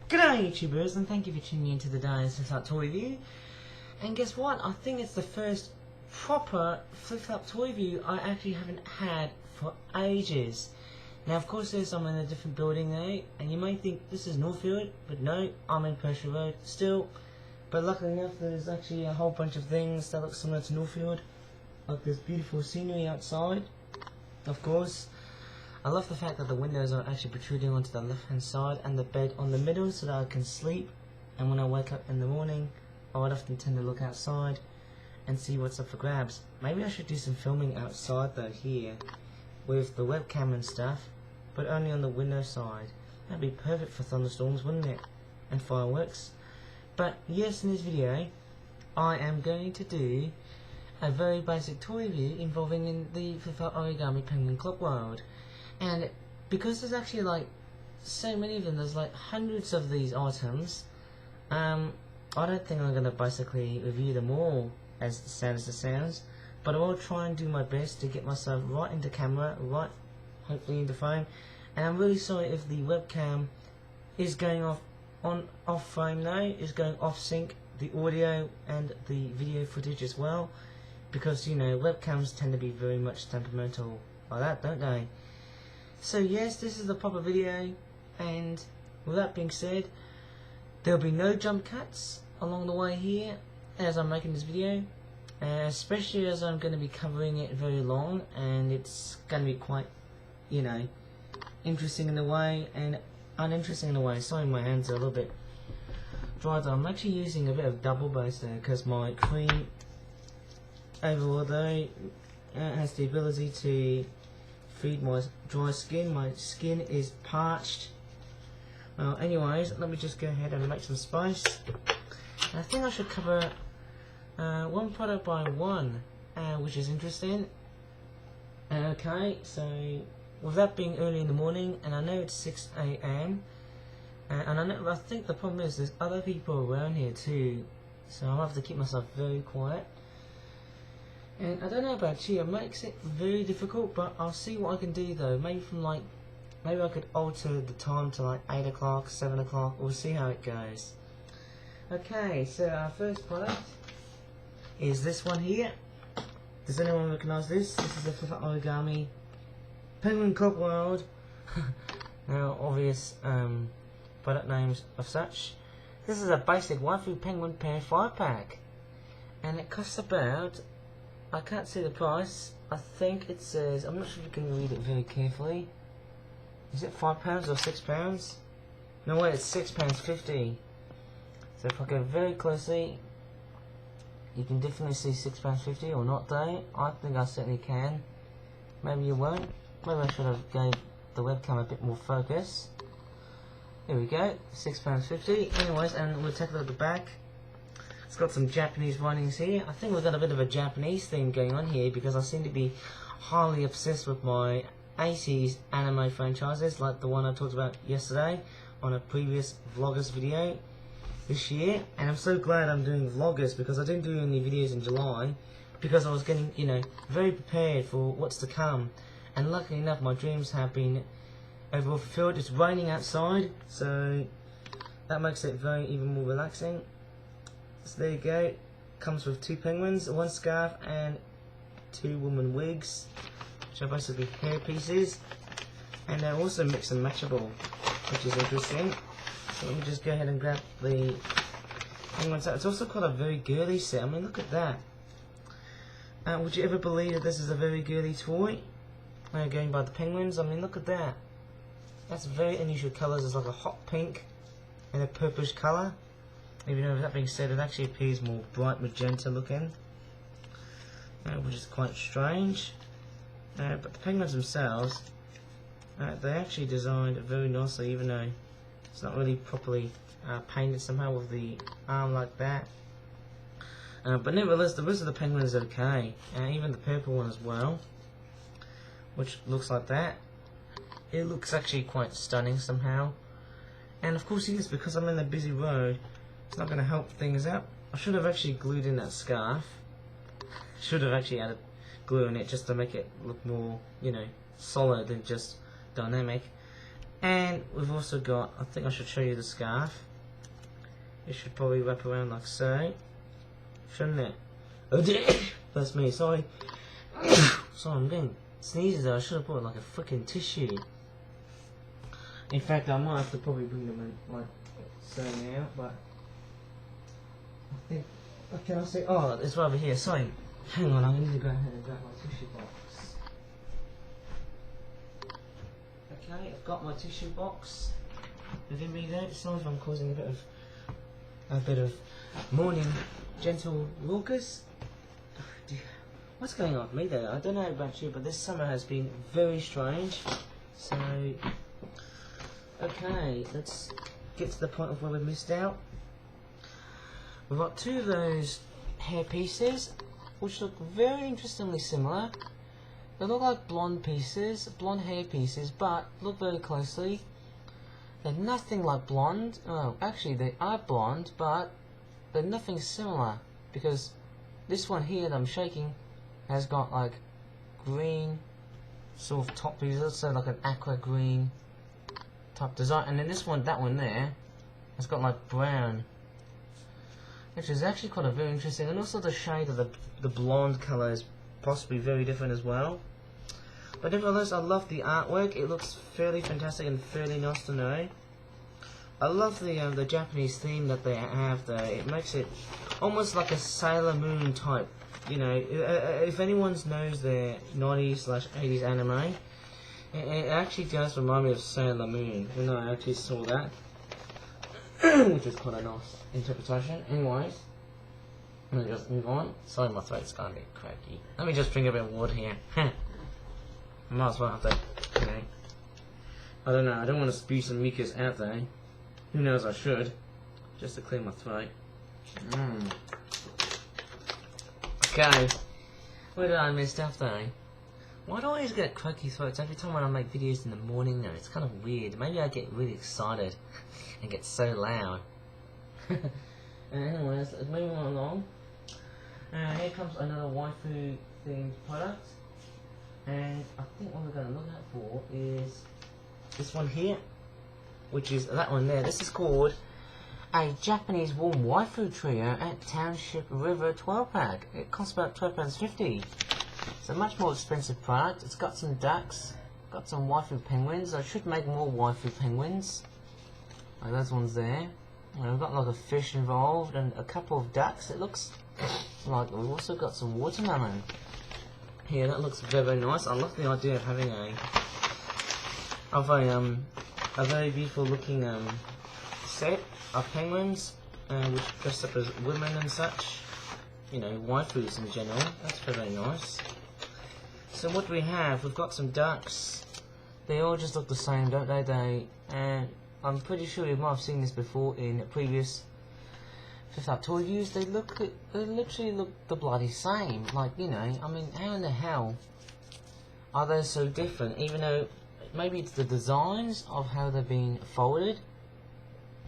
G'day YouTubers, and thank you for tuning in to the Disruptive toy review. And guess what? I think it's the first proper flip-flop toy review I actually haven't had for ages. Now of course I'm in a different building now, and you may think this is Northfield, but no, I'm in Pershing Road still. But luckily enough there's actually a whole bunch of things that look similar to Northfield. Like this beautiful scenery outside, of course. I love the fact that the windows are actually protruding onto the left hand side and the bed on the middle so that I can sleep, and when I wake up in the morning I would often tend to look outside and see what's up for grabs. Maybe I should do some filming outside though here with the webcam and stuff, but only on the window side. That'd be perfect for thunderstorms, wouldn't it? And fireworks. But yes, in this video I am going to do a very basic toy review involving the Origami Penguin Clock World. And because there's actually like so many of them, there's like hundreds of these items, I don't think I'm going to basically review them all as sad as it sounds, but I will try and do my best to get myself right into camera, right hopefully into frame. And I'm really sorry if the webcam is going off frame now, is going off sync, the audio and the video footage as well, because you know webcams tend to be very much temperamental like that, don't they? So yes, this is the proper video, and with that being said, there'll be no jump cuts along the way here as I'm making this video, especially as I'm going to be covering it very long, and it's going to be quite, you know, interesting in a way and uninteresting in a way. Sorry, my hands are a little bit dry though. I'm actually using a bit of double base there because my cream overall though has the ability to feed my dry skin. My skin is parched. Well, anyways, let me just go ahead and make some space. I think I should cover one product by one, which is interesting. Okay, so with that being early in the morning, and I know it's 6 AM, and I think the problem is there's other people around here too, so I'll have to keep myself very quiet. And I don't know about you, it makes it very difficult, but I'll see what I can do though. Maybe I could alter the time to like 8 o'clock, 7 o'clock, we'll see how it goes. Okay, so our first product is this one here. Does anyone recognise this? This is the Origami Penguin Clock World. Now obvious product names of such. This is a basic waifu penguin pair 5-pack, and it costs about, I can't see the price. I think it says, I'm not sure if you can read it very carefully. Is it £5 or £6? No wait, it's £6.50. So if I go very closely, you can definitely see £6.50 or not though. I think I certainly can. Maybe you won't. Maybe I should have gave the webcam a bit more focus. There we go, £6.50. Anyways, and we'll take a look at the back. It's got some Japanese writings here. I think we've got a bit of a Japanese theme going on here because I seem to be highly obsessed with my 80s anime franchises, like the one I talked about yesterday on a previous Vlogust video this year. And I'm so glad I'm doing Vlogust because I didn't do any videos in July because I was getting, you know, very prepared for what's to come. And luckily enough, my dreams have been overall fulfilled. It's raining outside, so that makes it very even more relaxing. So there you go, comes with 2 penguins, 1 scarf and 2 woman wigs, which are basically hair pieces, and they're also mix and matchable, which is interesting. So let me just go ahead and grab the penguin set. It's also quite a very girly set. I mean, look at that. Would you ever believe that this is a very girly toy? Going by the penguins, I mean look at that. That's very unusual colours. It's like a hot pink and a purplish colour. Even though, with that being said, it actually appears more bright magenta looking, which is quite strange. But the penguins themselves, they actually designed very nicely, even though it's not really properly painted somehow with the arm like that. But nevertheless, the rest of the penguins are okay, even the purple one as well, which looks like that. It looks actually quite stunning somehow. And of course, yes, because I'm in a busy road, it's not going to help things out. I should have actually glued in that scarf. Should have actually added glue in it just to make it look more, you know, solid and just dynamic. And we've also got, I think I should show you the scarf. It should probably wrap around like so, shouldn't it? Oh dear, that's me, sorry. Sorry, I'm getting sneezes there. I should have brought like a freaking tissue. In fact, I might have to probably bring them in like so now, but I think, can I say, oh, it's right over here, sorry. Hang on, I need to go ahead and grab my tissue box. Okay, I've got my tissue box within me there. Sorry if I'm causing a bit of morning gentle raucous. What's going on with me there? I don't know about you, but this summer has been very strange. So, okay, let's get to the point of where we missed out. We've got two of those hair pieces, which look very interestingly similar. They look like blonde hair pieces, but look very closely. They're nothing like blonde. Oh, actually they are blonde, but they're nothing similar, because this one here that I'm shaking has got like green sort of top piece, let's say like an aqua green type design, and then this one, that one there, has got like brown, which is actually quite very interesting, and also the shade of the blonde colour is possibly very different as well. But nevertheless, I love the artwork. It looks fairly fantastic and fairly nice to know. I love the Japanese theme that they have there. It makes it almost like a Sailor Moon type. You know, if anyone knows their 90s/80s anime, it actually does remind me of Sailor Moon. When I actually saw that, which is quite a nice interpretation. Anyways, let me just move on. Sorry, my throat's kind of a bit cracky. Let me just drink a bit of water here. Might as well have to, you know. I don't know, I don't want to spew some mucus out there. Who knows, I should. Just to clear my throat. Okay. Where did I miss stuff though? Why do I always get croaky throats every time when I make videos in the morning though? It's kind of weird. Maybe I get really excited and get so loud. Anyways, moving on along. Here comes another waifu themed product. And I think what we're going to look out for is this one here, which is that one there. This is called a Japanese warm waifu trio at Township River 12-pack. It costs about £12.50. It's a much more expensive product. It's got some ducks, got some waifu penguins. I should make more waifu penguins, like those ones there. And we've got like a fish involved and a couple of ducks. It looks like we've also got some watermelon. Yeah, that looks very, very nice. I love the idea of having a very beautiful looking set of penguins, which dress up as women and such. You know, waifus in general. That's very, very nice. So what do we have? We've got some ducks. They all just look the same, don't they? And I'm pretty sure you might have seen this before in previous Fifth Up toy reviews. They literally look the bloody same. Like, you know, I mean, how in the hell are they so different? Even though maybe it's the designs of how they're being folded,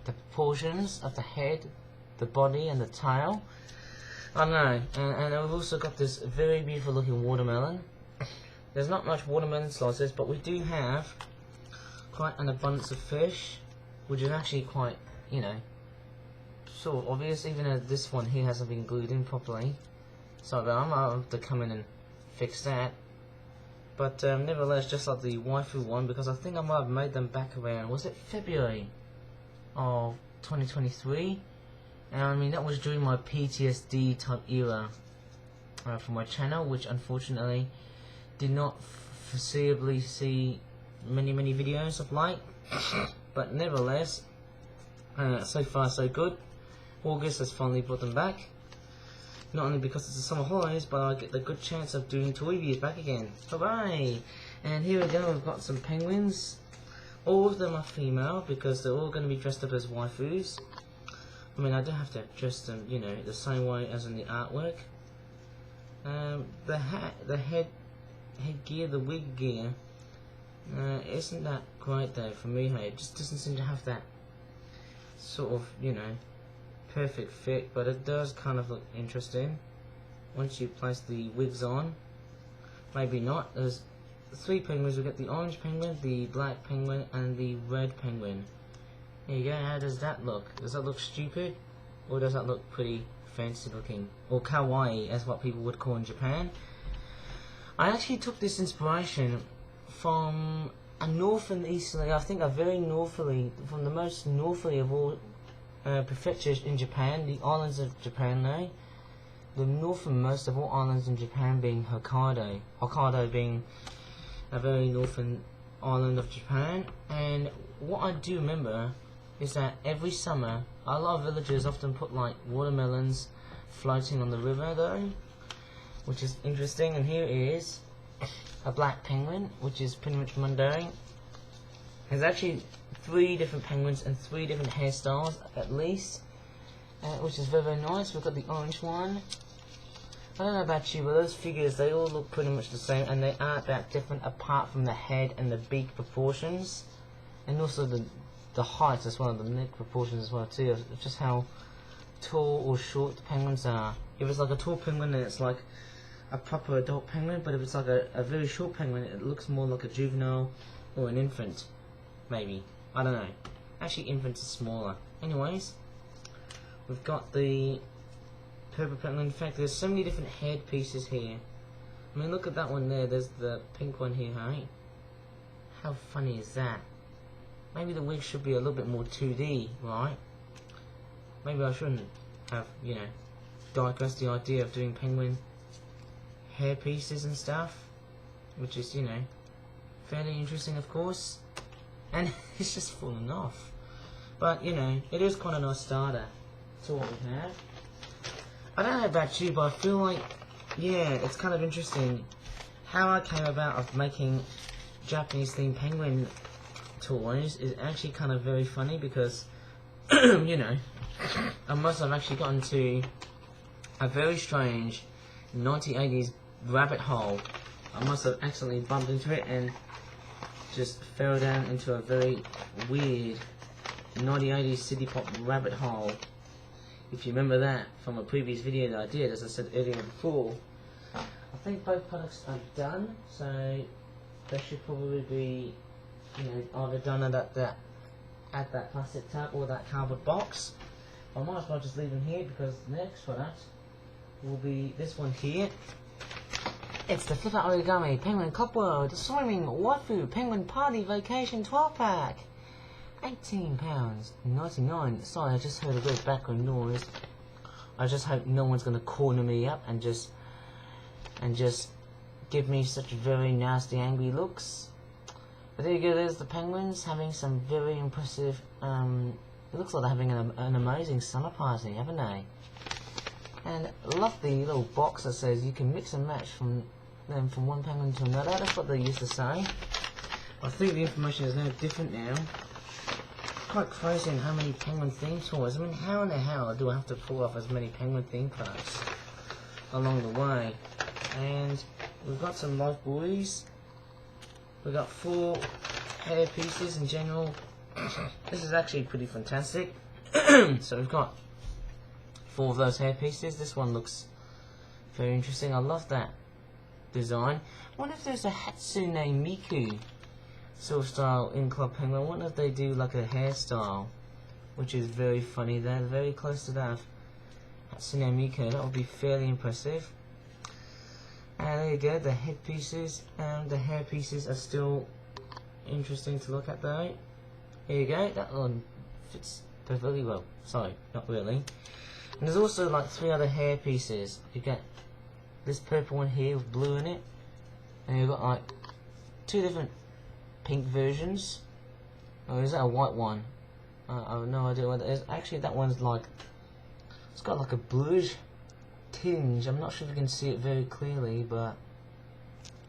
the proportions of the head, the body, and the tail. I don't know. And we've also got this very beautiful looking watermelon. There's not much watermelon slices, but we do have quite an abundance of fish, which is actually quite, you know, sort of obvious, even though this one here hasn't been glued in properly. So I might have to come in and fix that. But nevertheless, just like the waifu one, because I think I might have made them back around, was it February of 2023? And I mean, that was during my PTSD type era for my channel, which unfortunately did not foreseeably see many videos of light. But nevertheless, so far so good. August has finally brought them back. Not only because it's the summer holidays, but I get the good chance of doing toy reviews back again. Hooray! And here we go, we've got some penguins. All of them are female because they're all going to be dressed up as waifus. I mean, I don't have to dress them, you know, the same way as in the artwork. The hat, the headgear, the wig gear, isn't that great though for me. Hey, it just doesn't seem to have that sort of, you know, perfect fit, but it does kind of look interesting once you place the wigs on. Maybe not, there's three penguins. We've got the orange penguin, the black penguin, and the red penguin. There you go. How does that look? Does that look stupid? Or does that look pretty fancy looking? Or kawaii, as what people would call in Japan. I actually took this inspiration from a north and easterly, I think a very northerly, from the most northerly of all prefectures in Japan, the islands of Japan though. The northernmost of all islands in Japan being Hokkaido. Hokkaido being a very northern island of Japan. And what I do remember is that every summer, a lot of villagers often put like watermelons floating on the river though, which is interesting. And here is a black penguin, which is pretty much mundane. There's actually 3 different penguins and 3 different hairstyles at least, which is very, very nice. We've got the orange one. I don't know about you, but those figures, they all look pretty much the same, and they aren't that different apart from the head and the beak proportions, and also the height as well, the neck proportions as well too, of just how tall or short the penguins are. If it's like a tall penguin, then it's like a proper adult penguin, but if it's like a very short penguin, it looks more like a juvenile or an infant, maybe. I don't know. Actually, infants are smaller. Anyways, we've got the purple penguin. In fact, there's so many different head pieces here. I mean, look at that one there. There's the pink one here, hey? How funny is that? Maybe the wig should be a little bit more 2D, right? Maybe I shouldn't have, you know, digressed the idea of doing penguin hair pieces and stuff, which is, you know, fairly interesting, of course. And it's just fallen off. But, you know, it is quite a nice starter to what we have. I don't know about you, but I feel like, yeah, it's kind of interesting how I came about of making Japanese themed penguin toys is actually kind of very funny because, you know, I must have actually got into a very strange 1980s rabbit hole. I must have accidentally bumped into it and just fell down into a very weird 1980s city pop rabbit hole. If you remember that from a previous video that I did, as I said earlier before. I think both products are done, so they should probably be, you know, either done at that plastic tub or that cardboard box. I might as well just leave them here because the next product will be this one here. It's the Flip Out Origami Penguin Cop World Swimming Waifu Penguin Party Vacation 12-pack. £18.99. Sorry, I just heard a bit of background noise. I just hope no one's going to corner me up and just give me such very nasty, angry looks. But there you go. There's the penguins having some very impressive. It looks like they're having an amazing summer party, haven't they? And love the little box that says you can mix and match from one penguin to another. That's what they used to say. I think the information is now different now. Quite crazy in how many penguin themed toys. I mean, how in the hell do I have to pull off as many penguin themed products along the way? And we've got some live buoys. We've got 4 hair pieces in general. This is actually pretty fantastic. So we've got 4 of those hair pieces. This one looks very interesting. I love that design. I wonder if there's a Hatsune Miku sort of style in Club Penguin. I wonder if they do like a hairstyle, which is very funny. They're very close to that of Hatsune Miku. That would be fairly impressive. And there you go, the head pieces and the hair pieces are still interesting to look at though. Here you go, that one fits perfectly well. Sorry, not really. And there's also like 3 other hair pieces. You get this purple one here with blue in it, and you've got like 2 different pink versions. Oh, is that a white one? I have no idea what that is. Actually, that one's like, it's got like a bluish tinge. I'm not sure if you can see it very clearly, but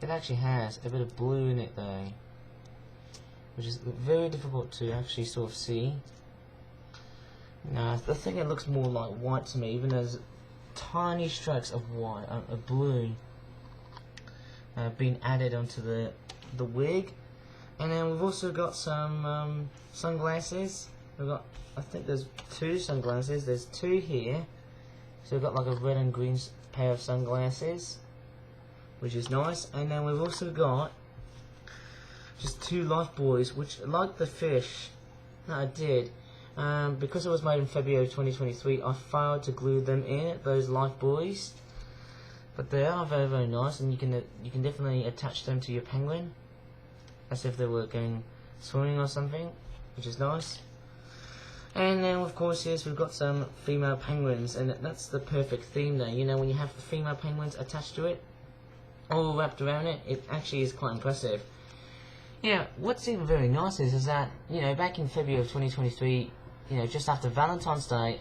it actually has a bit of blue in it though, which is very difficult to actually sort of see. Now, I think it looks more like white to me, even there's tiny strokes of white, of blue, being added onto the wig. And then we've also got some sunglasses. We've got, I think there's 2 sunglasses. There's 2 here. So we've got like a red and green pair of sunglasses, which is nice. And then we've also got just 2 life buoys, which, like the fish that I did, because it was made in February 2023, I failed to glue them in, those life buoys. But they are very, very nice, and you can definitely attach them to your penguin, as if they were going swimming or something, which is nice. And then, of course, yes, we've got some female penguins, and that's the perfect theme there. You know, when you have the female penguins attached to it, all wrapped around it, it actually is quite impressive. Yeah, what's even very nice is that, you know, back in February of 2023, you know, just after Valentine's Day,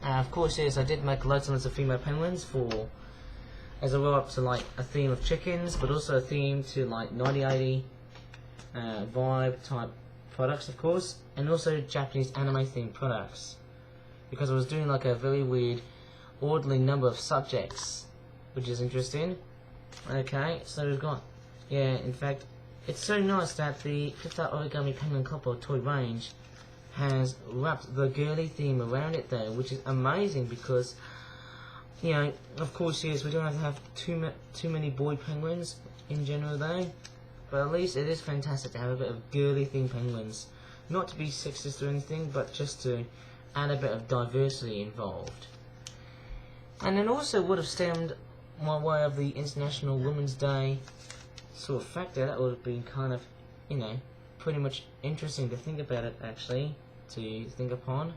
of course, yes, I did make loads and loads of female penguins for, as I go up to like a theme of chickens, but also a theme to like 9080 vibe type products, of course, and also Japanese anime themed products, because I was doing like a very weird orderly number of subjects, which is interesting. Okay, so we've got, yeah, in fact, it's so nice that the Flipped Out Origami Penguin Couple toy range has wrapped the girly theme around it though, which is amazing, because, you know, of course, yes, we don't have to have too many boy penguins in general though, but at least it is fantastic to have a bit of girly themed penguins. Not to be sexist or anything, but just to add a bit of diversity involved. And it also would have stemmed my way of the International Women's Day sort of factor. That would have been kind of, you know, pretty much interesting to think about it, actually, to think upon,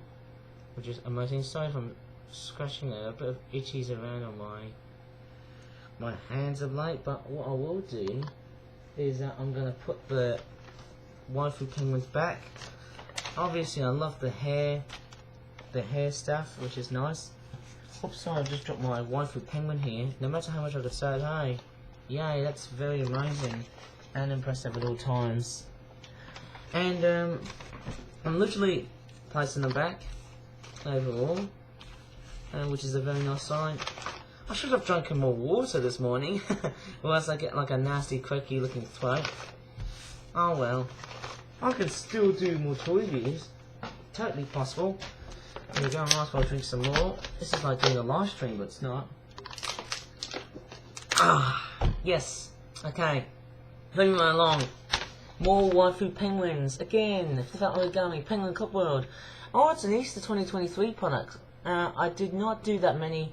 which is amazing. Sorry if I'm scratching a bit of itchies around on my hands of late, but what I will do is that I'm going to put the waifu penguins back. Obviously I love the hair stuff, which is nice. Oops, sorry, I just dropped my waifu penguin here. No matter how much I decide, hey, yay, that's very amazing and impressive at all times. And I'm literally placing them back overall, which is a very nice sign. I should have drunk more water this morning, or else I get like a nasty croaky looking throat. Oh well, I can still do more toy reviews, totally possible. There we go, I might as well drink some more. This is like doing a live stream, but it's not. Ah, yes, okay, moving right along. More waifu penguins, again, Flipped Out Origami, Penguin Cup World. Oh, it's an Easter 2023 product. I did not do that many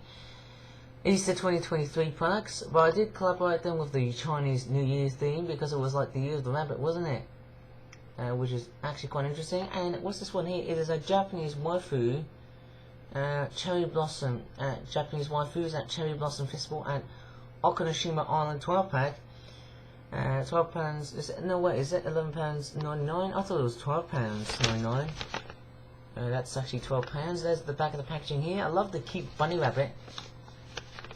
Easter 2023 products, but I did collaborate them with the Chinese New Year's theme, because it was like the Year of the Rabbit, wasn't it? Which is actually quite interesting. And what's this one here? It is a Japanese waifu, Cherry Blossom, Japanese waifus at Cherry Blossom Festival at Okinoshima Island 12-pack. £12, is it, no wait, is it £11.99? I thought it was £12.99. That's actually £12. There's the back of the packaging here. I love the cute bunny rabbit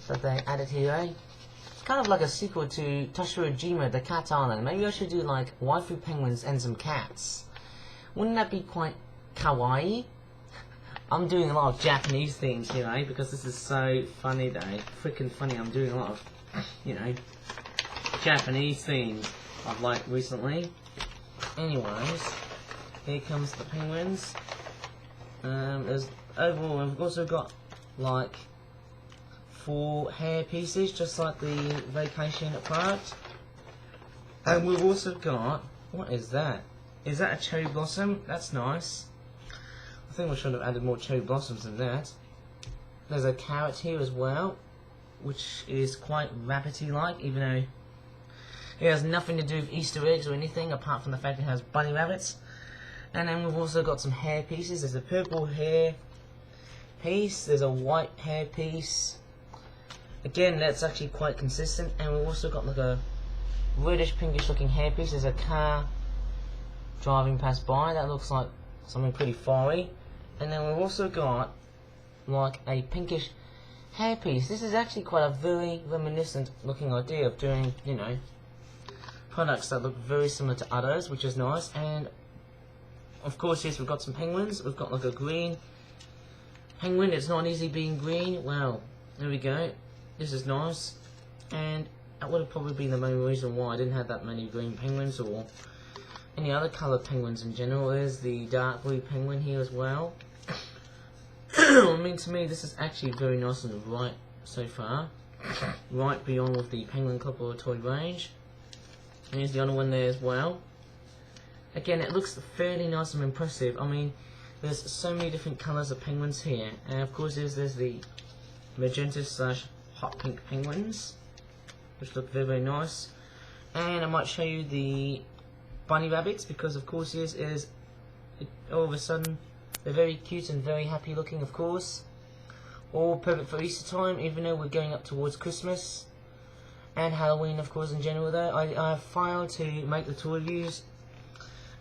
that they added here, eh? It's kind of like a sequel to Toshirojima, the Cat Island. Maybe I should do like waifu penguins and some cats. Wouldn't that be quite kawaii? I'm doing a lot of Japanese things here, eh? Because this is so funny though. Freaking funny, I'm doing a lot of, you know, Japanese themes I've liked recently. Anyways, here comes the penguins. There's overall, we've also got like 4 hair pieces, just like the vacation product. And we've also got, what is that? Is that a cherry blossom? That's nice. I think we should have added more cherry blossoms than that. There's a carrot here as well, which is quite rabbity like, even though it has nothing to do with Easter eggs or anything, apart from the fact it has bunny rabbits. And then we've also got some hair pieces. There's a purple hair piece, there's a white hair piece. Again, that's actually quite consistent. And we've also got like a reddish pinkish looking hair piece. There's a car driving past by, that looks like something pretty fiery. And then we've also got like a pinkish hair piece. This is actually quite a very reminiscent looking idea of doing, you know, products that look very similar to others, which is nice. And of course, yes, we've got some penguins. We've got like a green penguin. It's not easy being green. Well, there we go. This is nice. And that would have probably been the main reason why I didn't have that many green penguins or any other coloured penguins in general. There's the dark blue penguin here as well. I mean, to me, this is actually very nice and right so far. Right beyond with the Penguin Couple toy range. Here's the other one there as well. Again, it looks fairly nice and impressive. I mean, there's so many different colours of penguins here, and of course there's the magenta / hot pink penguins, which look very, very nice. And I might show you the bunny rabbits, because of course all of a sudden they're very cute and very happy looking, of course. All perfect for Easter time, even though we're going up towards Christmas and Halloween, of course, in general. Though I have failed to make the tour reviews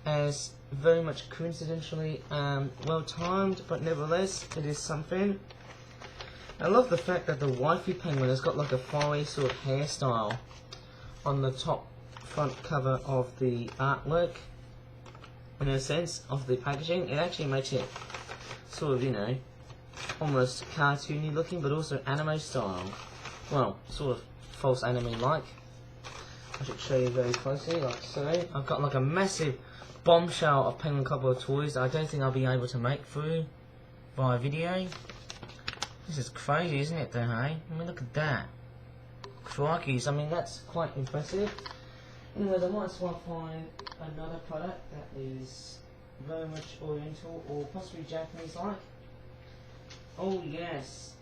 as very much coincidentally well timed, but nevertheless it is something. I love the fact that the wifey penguin has got like a fiery sort of hairstyle on the top front cover of the artwork, in a sense, of the packaging. It actually makes it sort of, you know, almost cartoony looking, but also anime style. Well, sort of false anime like. I should show you very closely, like so. I've got like a massive bombshell of Penguin couple of toys I don't think I'll be able to make through via video. This is crazy, isn't it though, hey? I mean, look at that. Crikeys, I mean, that's quite impressive. Anyways, I might as well find another product that is very much oriental or possibly Japanese like. Oh yes,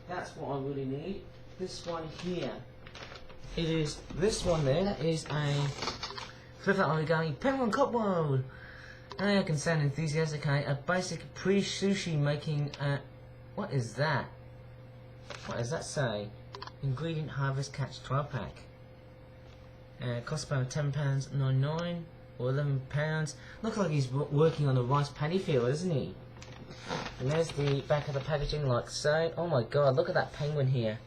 that's what I really need. This one here. It is this one there. That is a flip-out origami penguin cup world. I can sound enthusiastic, okay? A basic pre-sushi making. What is that? What does that say? Ingredient Harvest Catch 12 pack. Cost about £10.99 or £11. Looks like he's working on a rice paddy field, isn't he? And there's the back of the packaging, like so. Oh my god, look at that penguin here.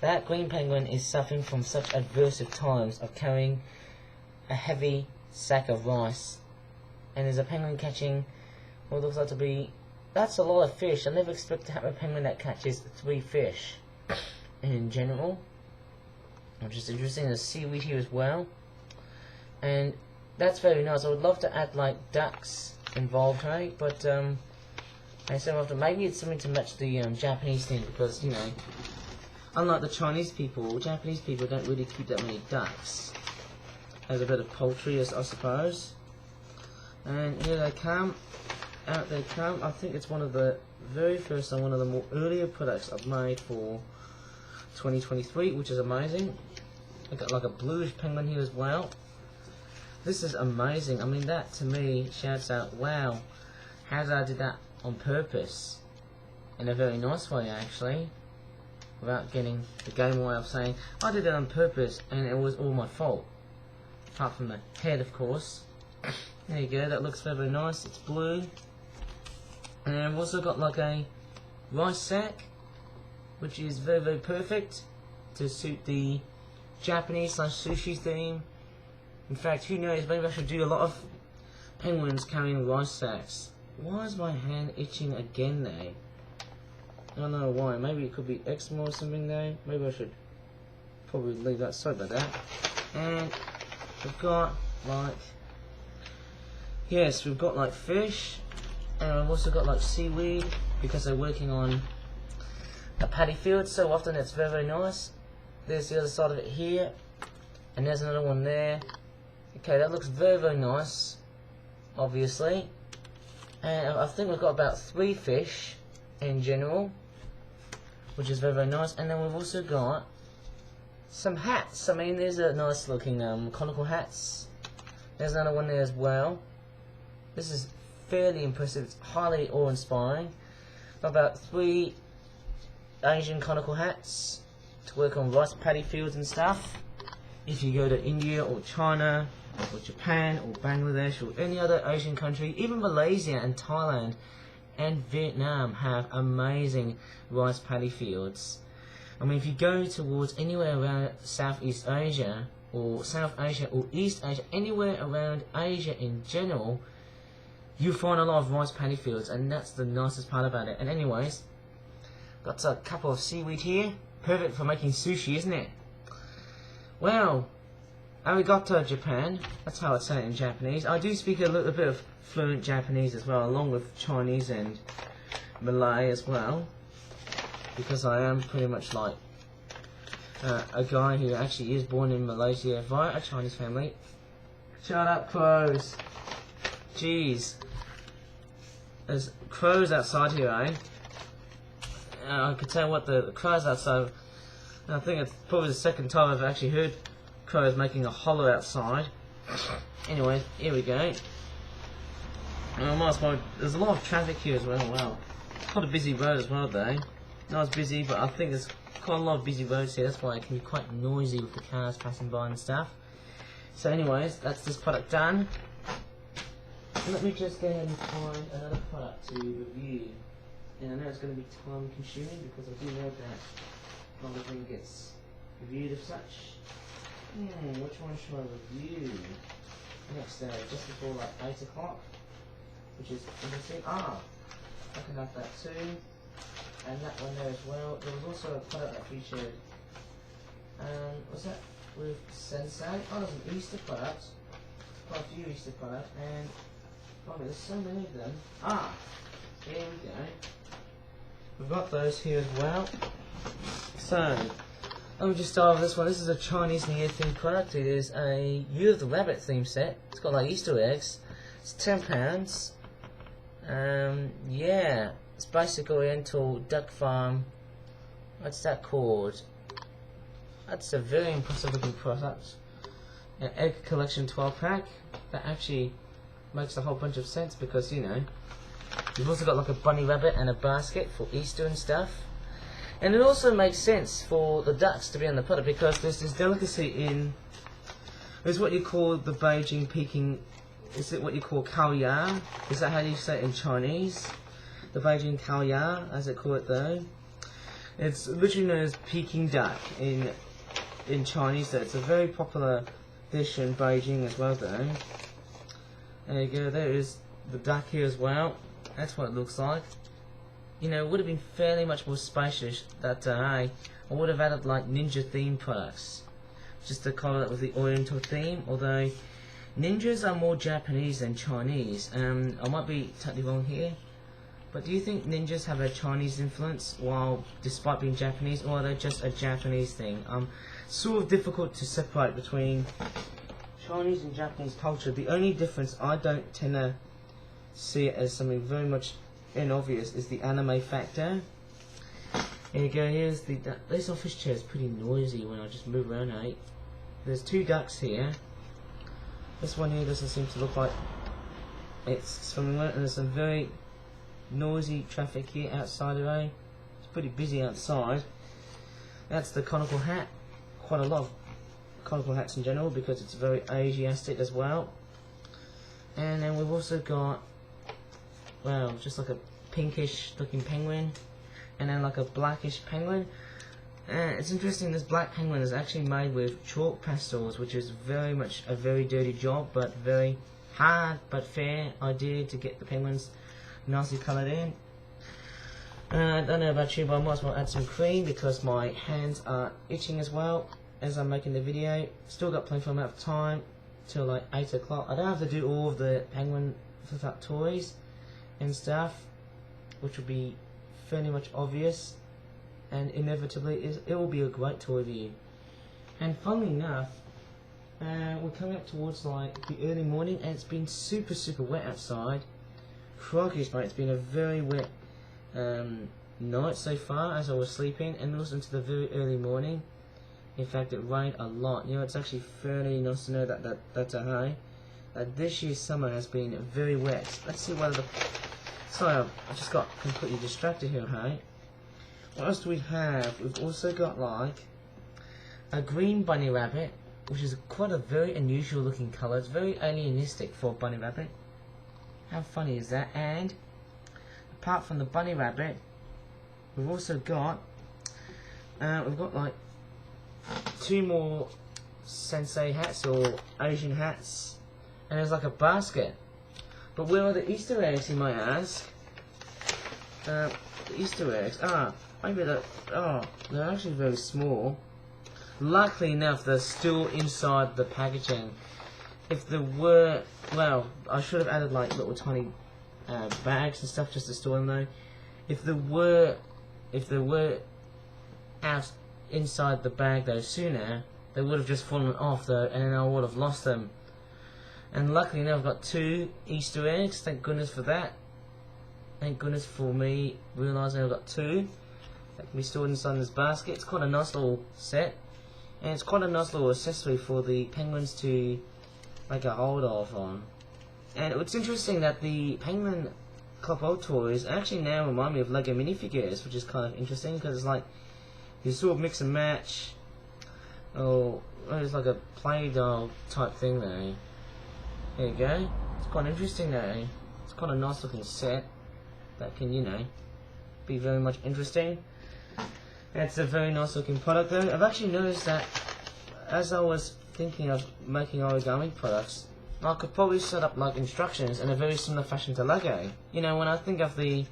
That green penguin is suffering from such adversive times of carrying a heavy sack of rice. And there's a penguin catching what looks like to be... That's a lot of fish. I never expect to have a penguin that catches 3 fish. And in general, which is interesting, there's seaweed here as well. And that's very nice. I would love to add like ducks involved, right? But I said after maybe it's something to match the Japanese thing, because, you know, unlike the Chinese people, Japanese people don't really keep that many ducks as a bit of poultry, I suppose. And here they come. Out they come. I think it's one of the very first and one of the more earlier products I've made for 2023, which is amazing. I got like a bluish penguin here as well. This is amazing. I mean, that to me shouts out, wow, how did I do that on purpose? In a very nice way, actually, without getting the game way of saying I did it on purpose and it was all my fault, apart from the head, of course. There you go, that looks very, very nice. It's blue. And I've also got like a rice sack, which is very, very perfect to suit the Japanese / sushi theme. In fact, who knows, maybe I should do a lot of penguins carrying rice sacks. Why is my hand itching again though? I don't know why. Maybe it could be eczema or something though. Maybe I should probably leave that. Sorry about that. And we've got like... Yes, we've got like fish. And I've also got like seaweed, because they're working on a paddy field, so often it's very, very nice. There's the other side of it here, and there's another one there. Okay, that looks very, very nice, obviously. And I think we've got about 3 fish in general, which is very, very nice. And then we've also got some hats. I mean, there's a nice looking conical hats. There's another one there as well. This is fairly impressive. It's highly awe-inspiring. About 3 Asian conical hats to work on rice paddy fields and stuff. If you go to India or China or Japan or Bangladesh or any other Asian country, even Malaysia and Thailand and Vietnam have amazing rice paddy fields. I mean, if you go towards anywhere around Southeast Asia or South Asia or East Asia, anywhere around Asia in general, you find a lot of rice paddy fields, and that's the nicest part about it. And anyways, got a couple of seaweed here. Perfect for making sushi, isn't it? Well, arigato Japan. That's how I'd say it in Japanese. I do speak a little bit of fluent Japanese as well, along with Chinese and Malay as well, because I am pretty much like a guy who actually is born in Malaysia via a Chinese family. Shut up, crows. Jeez. There's crows outside here, eh? I can tell what the crows outside. I think it's probably the second time I've actually heard crows making a holler outside. Anyway, here we go. There's a lot of traffic here as well. Wow. Quite a busy road as well, though. Not as busy, but I think there's quite a lot of busy roads here. That's why it can be quite noisy with the cars passing by and stuff. So anyways, that's this product done. Let me just go ahead and find another product to review. And I know it's going to be time consuming because I do know that not everything gets reviewed as such. Which one should I review? Next day, just before like 8 o'clock. Which is interesting. I can have that too. And that one there as well. There was also a product that featured, what's that? With Sensei. Oh, there's an Easter product. Quite a few Easter products. And, there's so many of them. Here we go. We've got those here as well. So, let me just start with this one. This is a Chinese New Year themed product. It is a Year of the Rabbit theme set. It's got like Easter eggs. It's £10. Yeah. It's basic Oriental duck farm. What's that called? That's a very impressive looking product. An egg collection 12 pack. That actually makes a whole bunch of sense because, you know, you've also got like a bunny rabbit and a basket for Easter and stuff. And it also makes sense for the ducks to be on the product because there's this delicacy in, there's what you call the Beijing Peking, is it what you call Kao Ya? Is that how you say it in Chinese? The Beijing Kao Ya, as they call it though. It's literally known as Peking duck in Chinese though. It's a very popular dish in Beijing as well though. There you go, there is the duck here as well. That's what it looks like. You know, it would have been fairly much more spacious that I would have added like ninja themed products. Just to colour it with the Oriental theme, although ninjas are more Japanese than Chinese. I might be totally wrong here. But do you think ninjas have a Chinese influence while despite being Japanese, or are they just a Japanese thing? Sort of difficult to separate between Chinese and Japanese culture. The only difference I don't tend to see it as something very much obvious is the anime factor. Here you go, here's the this office chair is pretty noisy when I just move around, eh? There's two ducks here. This one here doesn't seem to look like it's swimming around, and there's some very noisy traffic here outside of it. It's pretty busy outside. That's the conical hat. Quite a lot of conical hats in general because it's very Asiatic as well. And then we've also got, well, just like a pinkish looking penguin, and then like a blackish penguin. And it's interesting, this black penguin is actually made with chalk pastels, which is very much a very dirty job, but very hard but fair idea to get the penguins nicely coloured in. I don't know about you, but I might as well add some cream because my hands are itching as well as I'm making the video. Still got plenty of amount of time till like 8 o'clock. I don't have to do all of the penguin flip up toys and stuff, which will be fairly much obvious, and inevitably it will be a great toy review. And funnily enough, we're coming up towards like the early morning, and it's been super wet outside. Crikey, mate, it's been a very wet night so far as I was sleeping, and also into the very early morning. In fact, it rained a lot. You know, it's actually fairly nice to know that this year's summer has been very wet. Let's see what the... Sorry, I just got completely distracted here, hey? What else do we have? We've also got like a green bunny rabbit, which is quite a very unusual looking colour. It's very alienistic for a bunny rabbit. How funny is that? And apart from the bunny rabbit, we've also got like two more sensei hats or Asian hats, and there's like a basket. But where are the Easter eggs, you might ask? The Easter eggs, maybe they're actually very small. Luckily enough, they're still inside the packaging. If there were, well, I should have added like little tiny bags and stuff just to store them though. If there were out inside the bag though sooner, they would have just fallen off though, and then I would have lost them. And luckily now I've got 2 Easter eggs, thank goodness for that. Thank goodness for me realising I've got 2 that can be stored inside this basket. It's quite a nice little set, and it's quite a nice little accessory for the penguins to make a hold of on. And it's interesting that the penguin Club toys actually now remind me of Lego minifigures, which is kind of interesting because it's like you sort of mix and match. Oh, it's like a Play-Doh type thing there. There you go. It's quite interesting there. It's quite a nice looking set that can, you know, be very much interesting. It's a very nice looking product though. I've actually noticed that as I was thinking of making origami products, I could probably set up like instructions in a very similar fashion to Lego. You know, when I think of the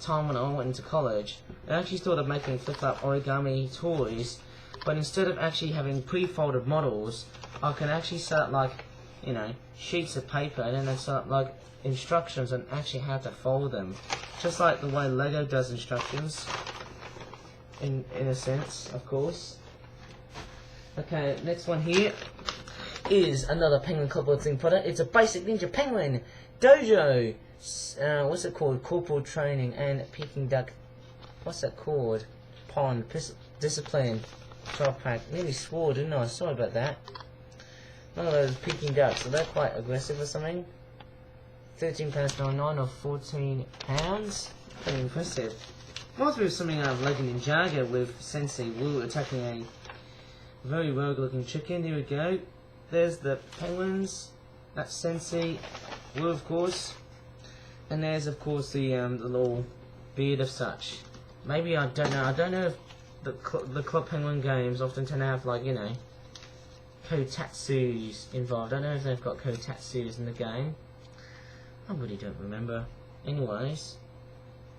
time when I went into college, I actually thought of making flip-flop origami toys, but instead of actually having pre-folded models, I can actually set up like, you know, sheets of paper, and then I set up like instructions on actually how to fold them, just like the way Lego does instructions, in a sense, of course. Okay, next one here is another Penguin Club thing product. It's a basic Ninja Penguin Dojo. What's it called? Corporal Training and Peking Duck. What's that called? Pond Discipline. 12 pack. Nearly swore, didn't I? Sorry about that. One of those Peking Ducks. So they're quite aggressive or something. £13.99 or £14. Pretty impressive. Reminds me of something out of Lego Ninjago with Sensei Wu attacking a very rogue looking chicken. Here we go. There's the penguins. That's Sensei Wu, of course. And there's, of course, the little beard of such. Maybe, I don't know. I don't know if the Club Penguin games often tend to have, like, you know, kotatsus involved. I don't know if they've got kotatsus in the game. I really don't remember. Anyways,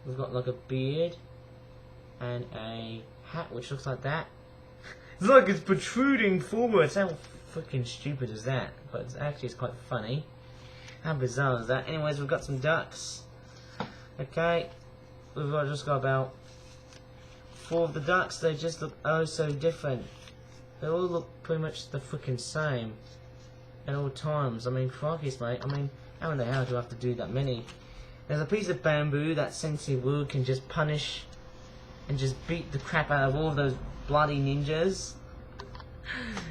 we've got like a beard and a hat which looks like that. It's like it's protruding forwards. How freaking stupid is that? But it's quite funny. How bizarre is that? Anyways, we've got some ducks. Okay, we've just got about 4 of the ducks. They just look oh so different. They all look pretty much the freaking same at all times. I mean, crikeys, mate. I mean, how in the hell do I have to do that many? There's a piece of bamboo that Sensei Wu can just punish and just beat the crap out of all of those bloody ninjas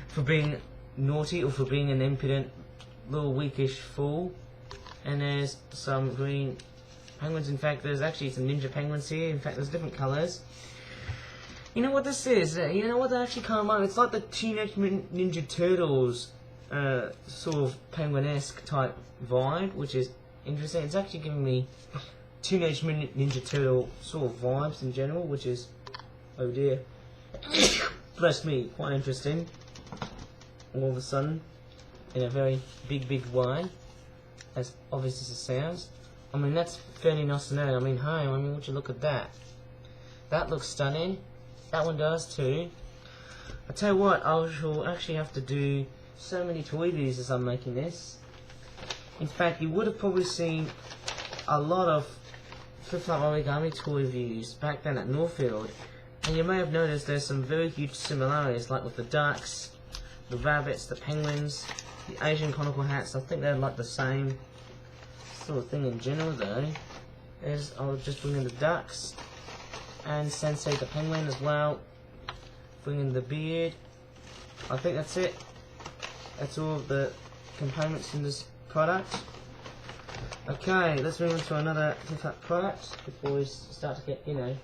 for being naughty or for being an impudent little weakish fool. And there's some green penguins. In fact, there's actually some ninja penguins here. In fact, there's different colours. You know what this is? You know what they actually kind of remind me? It's like the Teenage Mutant Ninja Turtles sort of penguin-esque type vibe, which is interesting. It's actually giving me Teenage Mutant Ninja Turtle sort of vibes in general, which is, oh dear, bless me, quite interesting. All of a sudden, in a very big way, as obvious as it sounds. I mean, that's fairly nice to know. I mean, hey, I mean, would you look at that? That looks stunning. That one does too. I tell you what, I shall actually have to do so many toy reviews as I'm making this. In fact, you would have probably seen a lot of flip-flop origami toy reviews back then at Northfield, and you may have noticed there's some very huge similarities, like with the ducks, the rabbits, the penguins, the Asian conical hats. I think they're like the same sort of thing in general though. I'll just bring in the ducks, and Sensei the penguin as well. Bring in the beard. I think that's it. That's all of the components in this product. Okay, let's move on to another flip-flop product before we start to get, you know,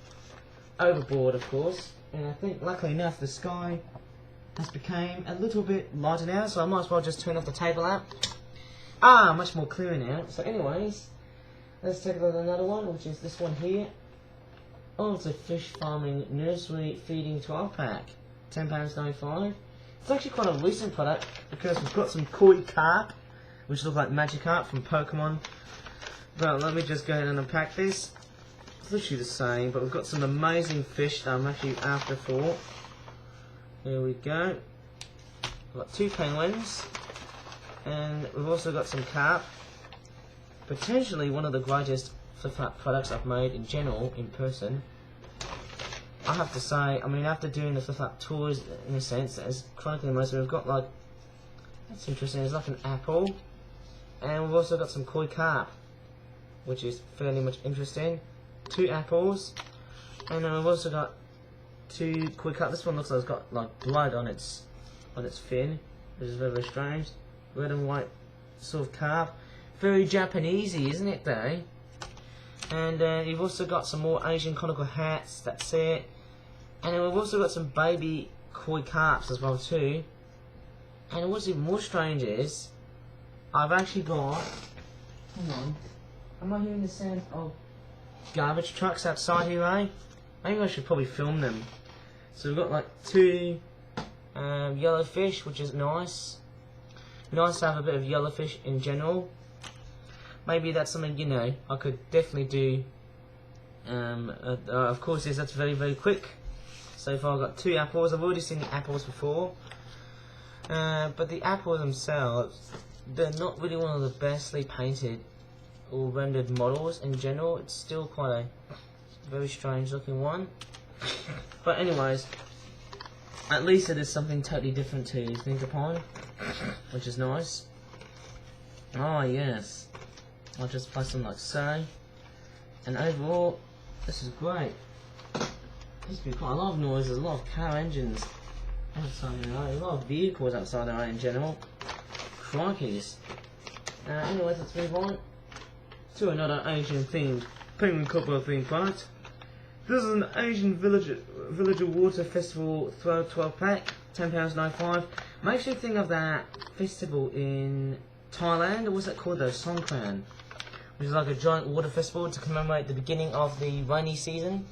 overboard, of course. And I think, luckily enough, the sky has become a little bit lighter now, so I might as well just turn off the table out. Ah, much more clearer now. So anyways, let's take a look at another one, which is this one here. Oh, it's a fish farming nursery feeding 12 pack. £10.95. It's actually quite a recent product because we've got some koi carp, which look like Magikarp from Pokemon. But let me just go ahead and unpack this. It's literally the same, but we've got some amazing fish that I'm actually after for. Here we go. We've got 2 penguins, and we've also got some carp. Potentially one of the greatest flip-flop products I've made in general, in person. I have to say, I mean, after doing the flip-up tours, in a sense, as chronically most of them, we've got like, that's interesting, there's like an apple, and we've also got some koi carp, which is fairly much interesting. 2 apples, and then we've also got 2 koi carp. This one looks like it's got like blood on its fin, which is very, very strange. Red and white sort of carp. Very Japanesey, isn't it though? And you've also got some more Asian conical hats, that's it. And then we've also got some baby koi carps as well too. And what's even more strange is, I've actually got, hang on, am I hearing the sound of garbage trucks outside here, eh? Maybe I should probably film them. So we've got like 2 yellowfish, which is nice. Nice to have a bit of yellowfish in general. Maybe that's something, you know, I could definitely do. Of course, yes, that's very, very quick. So far I've got 2 apples. I've already seen the apples before. But the apples themselves, they're not really one of the bestly painted or rendered models in general. It's still quite a very strange looking one. But anyways, at least it is something totally different to think upon, which is nice. Oh yes. I'll just place them like so. And overall, this is great. There's been quite a lot of noises, a lot of car engines outside there, a lot of vehicles outside there in general. Crikeys. Anyways, let's move on to another Asian themed Penguin Copper themed product. This is an Asian Villager Water Festival throw 12 pack, £10.95. Makes you think of that festival in Thailand, what's that called though? Songkran, which is like a giant water festival to commemorate the beginning of the rainy season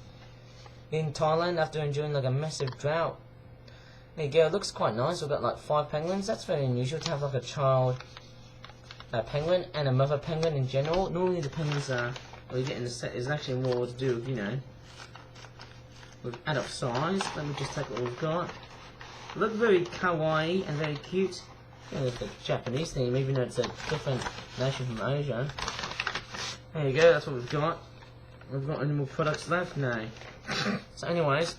in Thailand after enduring like a massive drought. There you go, it looks quite nice. We've got like 5 penguins. That's very unusual to have like a child penguin and a mother penguin in general. Normally the penguins are, well, you get in the set is actually more to do with, you know, with adult size. Let me just take what we've got. They look very kawaii and very cute. Yeah, it's a Japanese theme, even though it's a different nation from Asia. There you go, that's what we've got. We've got any more products left? No. So anyways,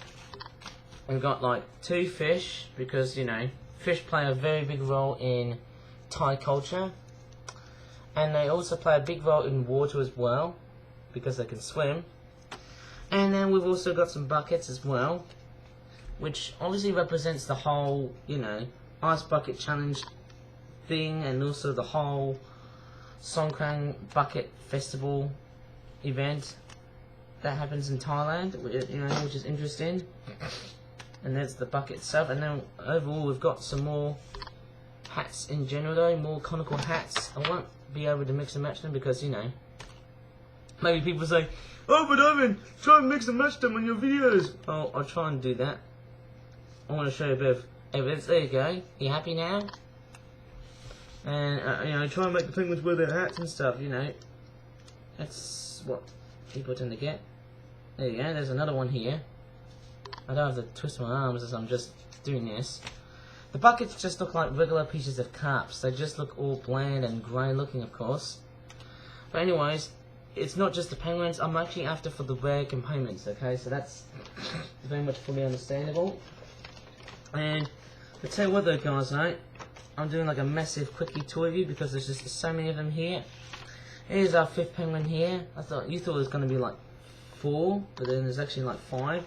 we've got like 2 fish, because, you know, fish play a very big role in Thai culture. And they also play a big role in water as well, because they can swim. And then we've also got some buckets as well, which obviously represents the whole, you know, ice bucket challenge thing, and also the whole Songkran bucket festival event that happens in Thailand, you know, which is interesting. And there's the bucket itself. And then overall we've got some more hats in general though, more conical hats. I won't be able to mix and match them because, you know, maybe people say, oh, but Ivan, try and mix and match them on your videos. Oh, I'll try and do that. I want to show you a bit of evidence. There you go. You happy now? And, you know, try and make the penguins wear their hats and stuff, you know. That's what people tend to get. There you go. There's another one here. I don't have to twist my arms as I'm just doing this. The buckets just look like regular pieces of carps. They just look all bland and grey looking, of course. But anyways, it's not just the penguins. I'm actually after for the rare components, okay? So that's very much fully understandable. And to tell you what though, guys, right? I'm doing like a massive quickie tour review because there's just so many of them here. Here's our 5th penguin here. You thought it was going to be like 4, but then there's actually like 5.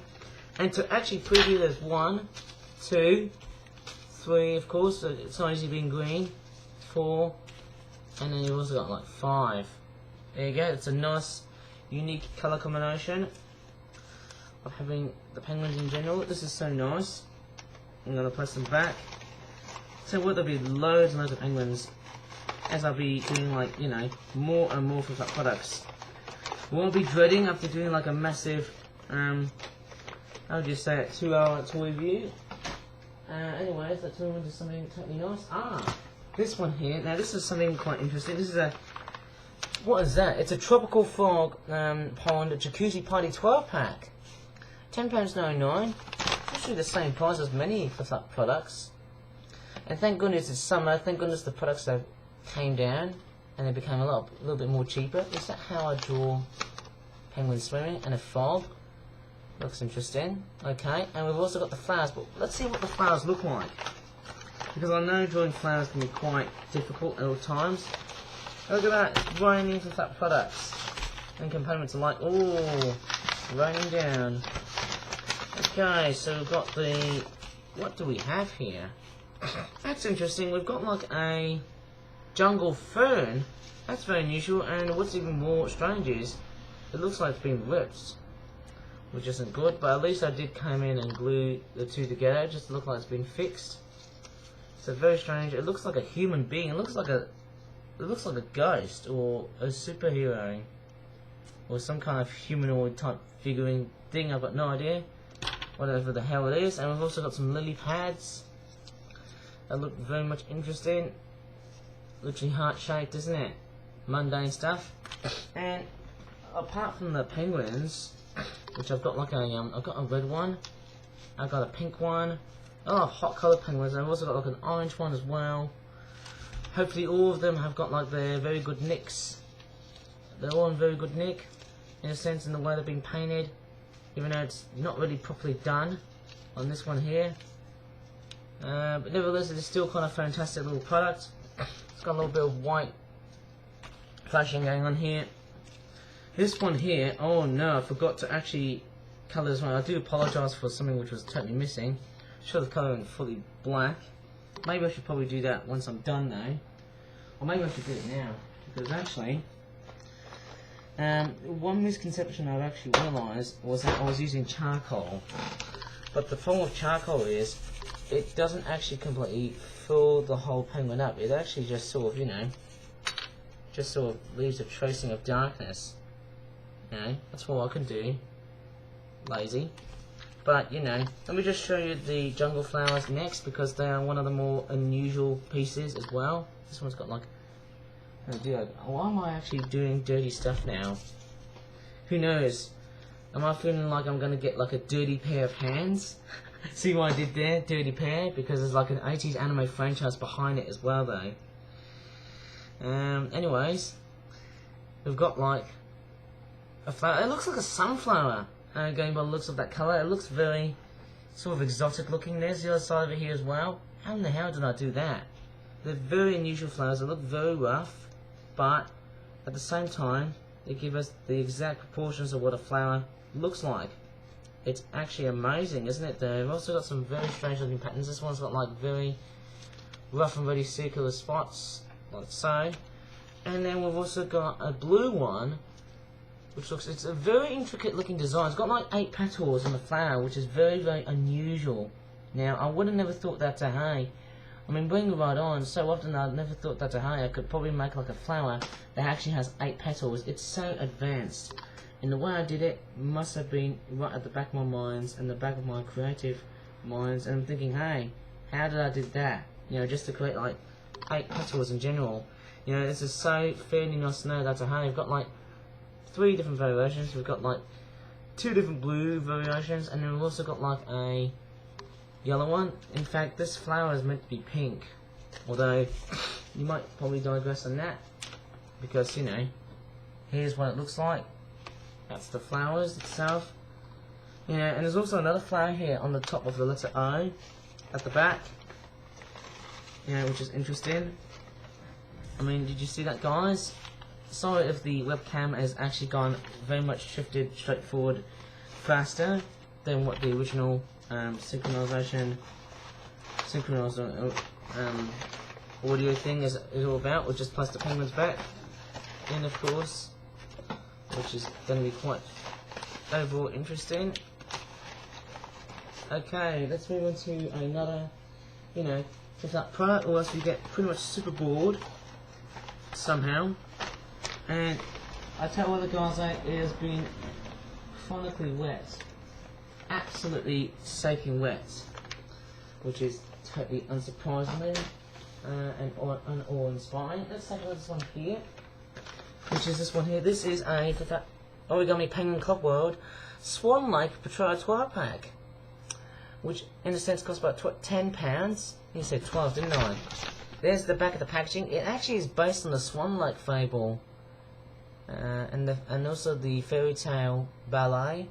And to actually preview, there's 1, 2, 3, of course. So it's not easy being green. 4, and then you've also got like 5. There you go. It's a nice, unique colour combination of having the penguins in general. This is so nice. I'm going to place them back. So what, there'll be loads and loads of penguins as I'll be doing, like, you know, more and more flip-up products. Won't be dreading after doing like a massive, how would you say it, 2-hour tour review. Anyways, let's move on to something totally nice. This one here. Now this is something quite interesting. This is a, what is that? It's a tropical frog pond jacuzzi party 12 pack. £10.99. Actually the same price as many flip-up products. And thank goodness it's summer. Thank goodness the products have came down and they became a little bit more cheaper. Is that how I draw penguins swimming and a frog? Looks interesting. Okay, and we've also got the flowers, but let's see what the flowers look like. Because I know drawing flowers can be quite difficult at all times. Look at that, raining for flat products. And components are like, oh, raining down. Okay, so we've got the, what do we have here? That's interesting, we've got like a jungle fern. That's very unusual, and what's even more strange is, it looks like it's been ripped. Which isn't good, but at least I did come in and glue the two together, just to look like it's been fixed. So very strange, it looks like a human being, it looks like a ghost, or a superhero. Or some kind of humanoid type figurine thing, I've got no idea. Whatever the hell it is. And we've also got some lily pads that look very much interesting. Literally heart-shaped, isn't it? Mundane stuff. And apart from the penguins, which I've got like a, I've got a red one, I've got a pink one, oh, hot coloured penguins, and I've also got like an orange one as well. Hopefully all of them have got like their very good nicks. They're all in very good nick, in a sense, in the way they've been painted, even though it's not really properly done on this one here. But nevertheless, it's still kind of fantastic little product. It's got a little bit of white flashing going on here. This one here, oh no, I forgot to actually colour this one. I do apologise for something which was totally missing. Should have coloured in fully black. Maybe I should probably do that once I'm done though. Or maybe I should do it now, because actually, one misconception I've actually realised was that I was using charcoal. But the problem with charcoal is, it doesn't actually completely fill the whole penguin up. It actually just sort of, you know, just sort of leaves a tracing of darkness. You know, that's all I can do. Lazy. But, you know, let me just show you the jungle flowers next, because they are one of the more unusual pieces as well. This one's got like, why am I actually doing dirty stuff now? Who knows? Am I feeling like I'm going to get like a dirty pair of hands? See what I did there? Dirty pair? Because there's like an 80s anime franchise behind it as well though. Anyways, we've got like a flower. It looks like a sunflower. Going by the looks of that colour. It looks very sort of exotic looking. There's the other side of it here as well. How in the hell did I do that? They're very unusual flowers. They look very rough, but at the same time, they give us the exact proportions of what a flower looks like. It's actually amazing, isn't it? They've also got some very strange looking patterns. This one's got like very rough and ready circular spots, like so. And then we've also got a blue one, which looks, it's a very intricate looking design. It's got like 8 petals on the flower, which is very, very unusual. Now, I would have never thought that to hey. I mean, bring it right on, so often I've never thought that to hey, I could probably make like a flower that actually has 8 petals. It's so advanced. And the way I did it must have been right at the back of my minds and the back of my creative minds. And I'm thinking, hey, how did I do that? You know, just to create like 8 petals in general. You know, this is so fairly nice to know that to hey, I've got like 3 different variations. We've got like 2 different blue variations, and then we've also got like a yellow one. In fact, this flower is meant to be pink, although you might probably digress on that, because you know, here's what it looks like. That's the flowers itself. Yeah, and there's also another flower here on the top of the letter O at the back. Yeah, which is interesting. I mean, did you see that, guys? Sorry if the webcam has actually gone very much shifted straightforward faster than what the original synchronized audio thing is all about. We'll just place the penguins back in, of course, which is going to be quite overall interesting. Okay, let's move on to another, you know, pick up product, or else we get pretty much super bored somehow. And I tell all the guys out, it has been chronically wet. Absolutely soaking wet, which is totally unsurprising and awe-inspiring. Let's take a look at this one here, which is this one here. This is a Origami Penguin Clock World Swan Lake Patrol 12 pack, which in a sense costs about £10. You said 12, didn't I? There's the back of the packaging. It actually is based on the Swan Lake fable, and also the fairy tale ballet,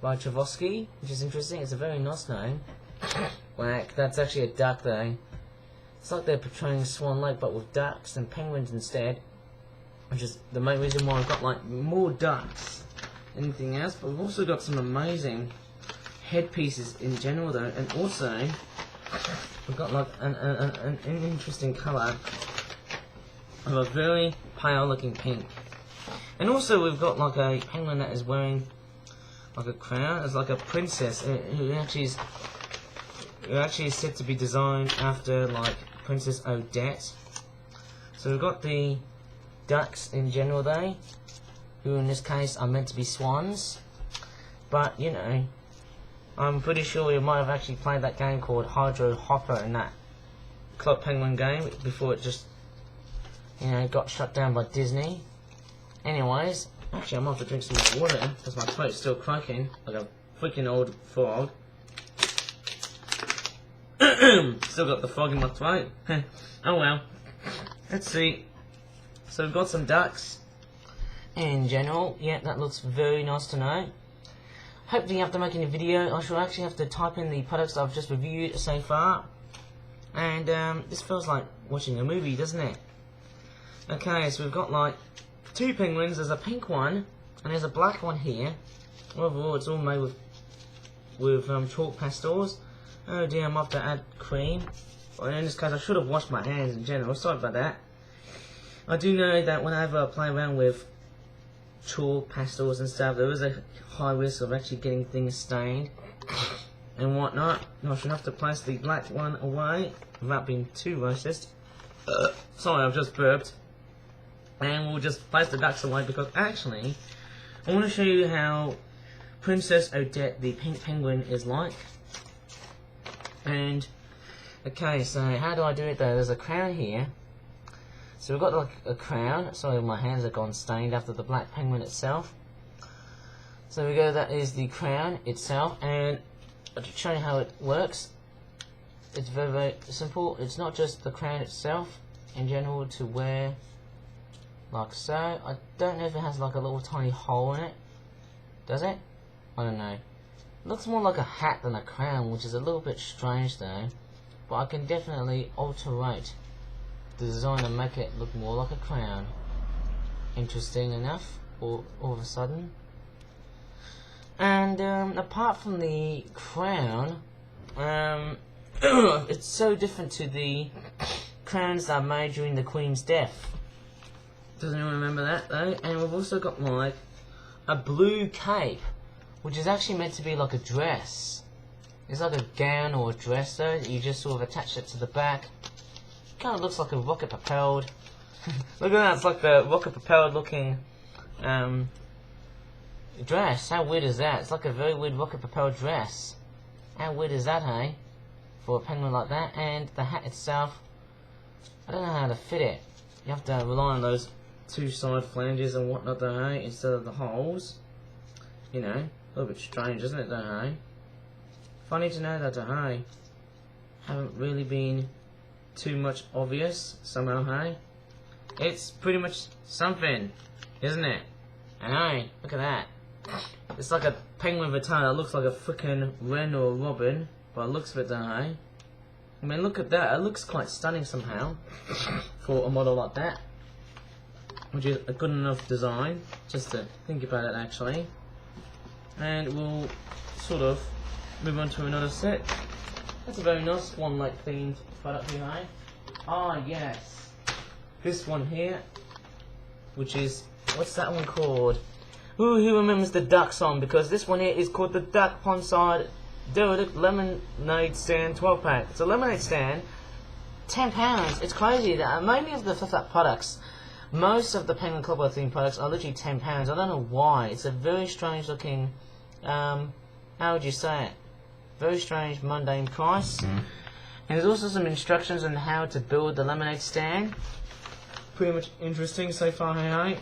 by Tchaikovsky, which is interesting. It's a very nice name. Whack, that's actually a duck though. It's like they're portraying Swan Lake but with ducks and penguins instead. Which is the main reason why I've got like more ducks than anything else. But we've also got some amazing headpieces in general though, and also we've got like an interesting colour of a very pale looking pink. And also we've got like a penguin that is wearing like a crown. It's like a princess who actually is said to be designed after like Princess Odette. So we've got the ducks in general though, who in this case are meant to be swans. But you know, I'm pretty sure we might have actually played that game called Hydro Hopper in that Club Penguin game before it just, you know, got shut down by Disney. Anyways, actually I'm off to drink some more water because my throat's still cracking like a freaking old frog. Still got the frog in my throat. Oh well. Let's see. So we've got some ducks in general. Yeah, that looks very nice to know. Hopefully after making a video I shall actually have to type in the products that I've just reviewed so far. And this feels like watching a movie, doesn't it? Okay, so we've got like 2 penguins. There's a pink one and there's a black one here. Overall it's all made with chalk pastels. Oh dear, I'm off to add cream. Well, in this case I should have washed my hands in general, sorry about that. I do know that whenever I play around with chalk pastels and stuff, there is a high risk of actually getting things stained and whatnot. I should have to place the black one away without being too racist. Sorry, I've just burped. And we'll just place the ducks away because actually I want to show you how Princess Odette the pink penguin is like. And okay, so how do I do it though? There's a crown here. So we've got like a crown. Sorry, my hands have gone stained after the black penguin itself. So we go, that is the crown itself, and I'll show you how it works. It's very, very simple. It's not just the crown itself in general to wear like so. I don't know if it has like a little tiny hole in it. Does it? I don't know. It looks more like a hat than a crown, which is a little bit strange though. But I can definitely alterate the design and make it look more like a crown. Interesting enough, all of a sudden. And apart from the crown, it's so different to the crowns that are made during the Queen's death. Doesn't anyone remember that though? And we've also got like a blue cape, which is actually meant to be like a dress. It's like a gown or a dress though. You just sort of attach it to the back. Kind of looks like a rocket propelled. Look at that, it's like the rocket propelled looking dress. How weird is that? It's like a very weird rocket propelled dress. How weird is that, hey? For a penguin like that. And the hat itself, I don't know how to fit it. You have to rely on those 2 side flanges and whatnot though, hey? Instead of the holes. You know, a little bit strange, isn't it though, hey? Funny to know that though, hey? Haven't really been too much obvious somehow, hey? It's pretty much something, isn't it? And hey, look at that. It's like a penguin with a tail that looks like a freaking wren or a robin, but it looks of it though, hey? I mean, look at that. It looks quite stunning somehow for a model like that, which is a good enough design, just to think about it actually. And we'll sort of move on to another set. That's a very nice one, like themed product here, eh? Ah, yes. This one here, which is, what's that one called? Ooh, who remembers the duck song? Because this one here is called the Duck Pondside Derelict Lemonade Stand 12-pack. It's a lemonade stand, £10. It's crazy that mainly of the flip-up products, most of the Penguin Club themed products are literally £10. I don't know why. It's a very strange looking, how would you say it? Very strange, mundane price. And there's also some instructions on how to build the lemonade stand. Pretty much interesting so far, hey?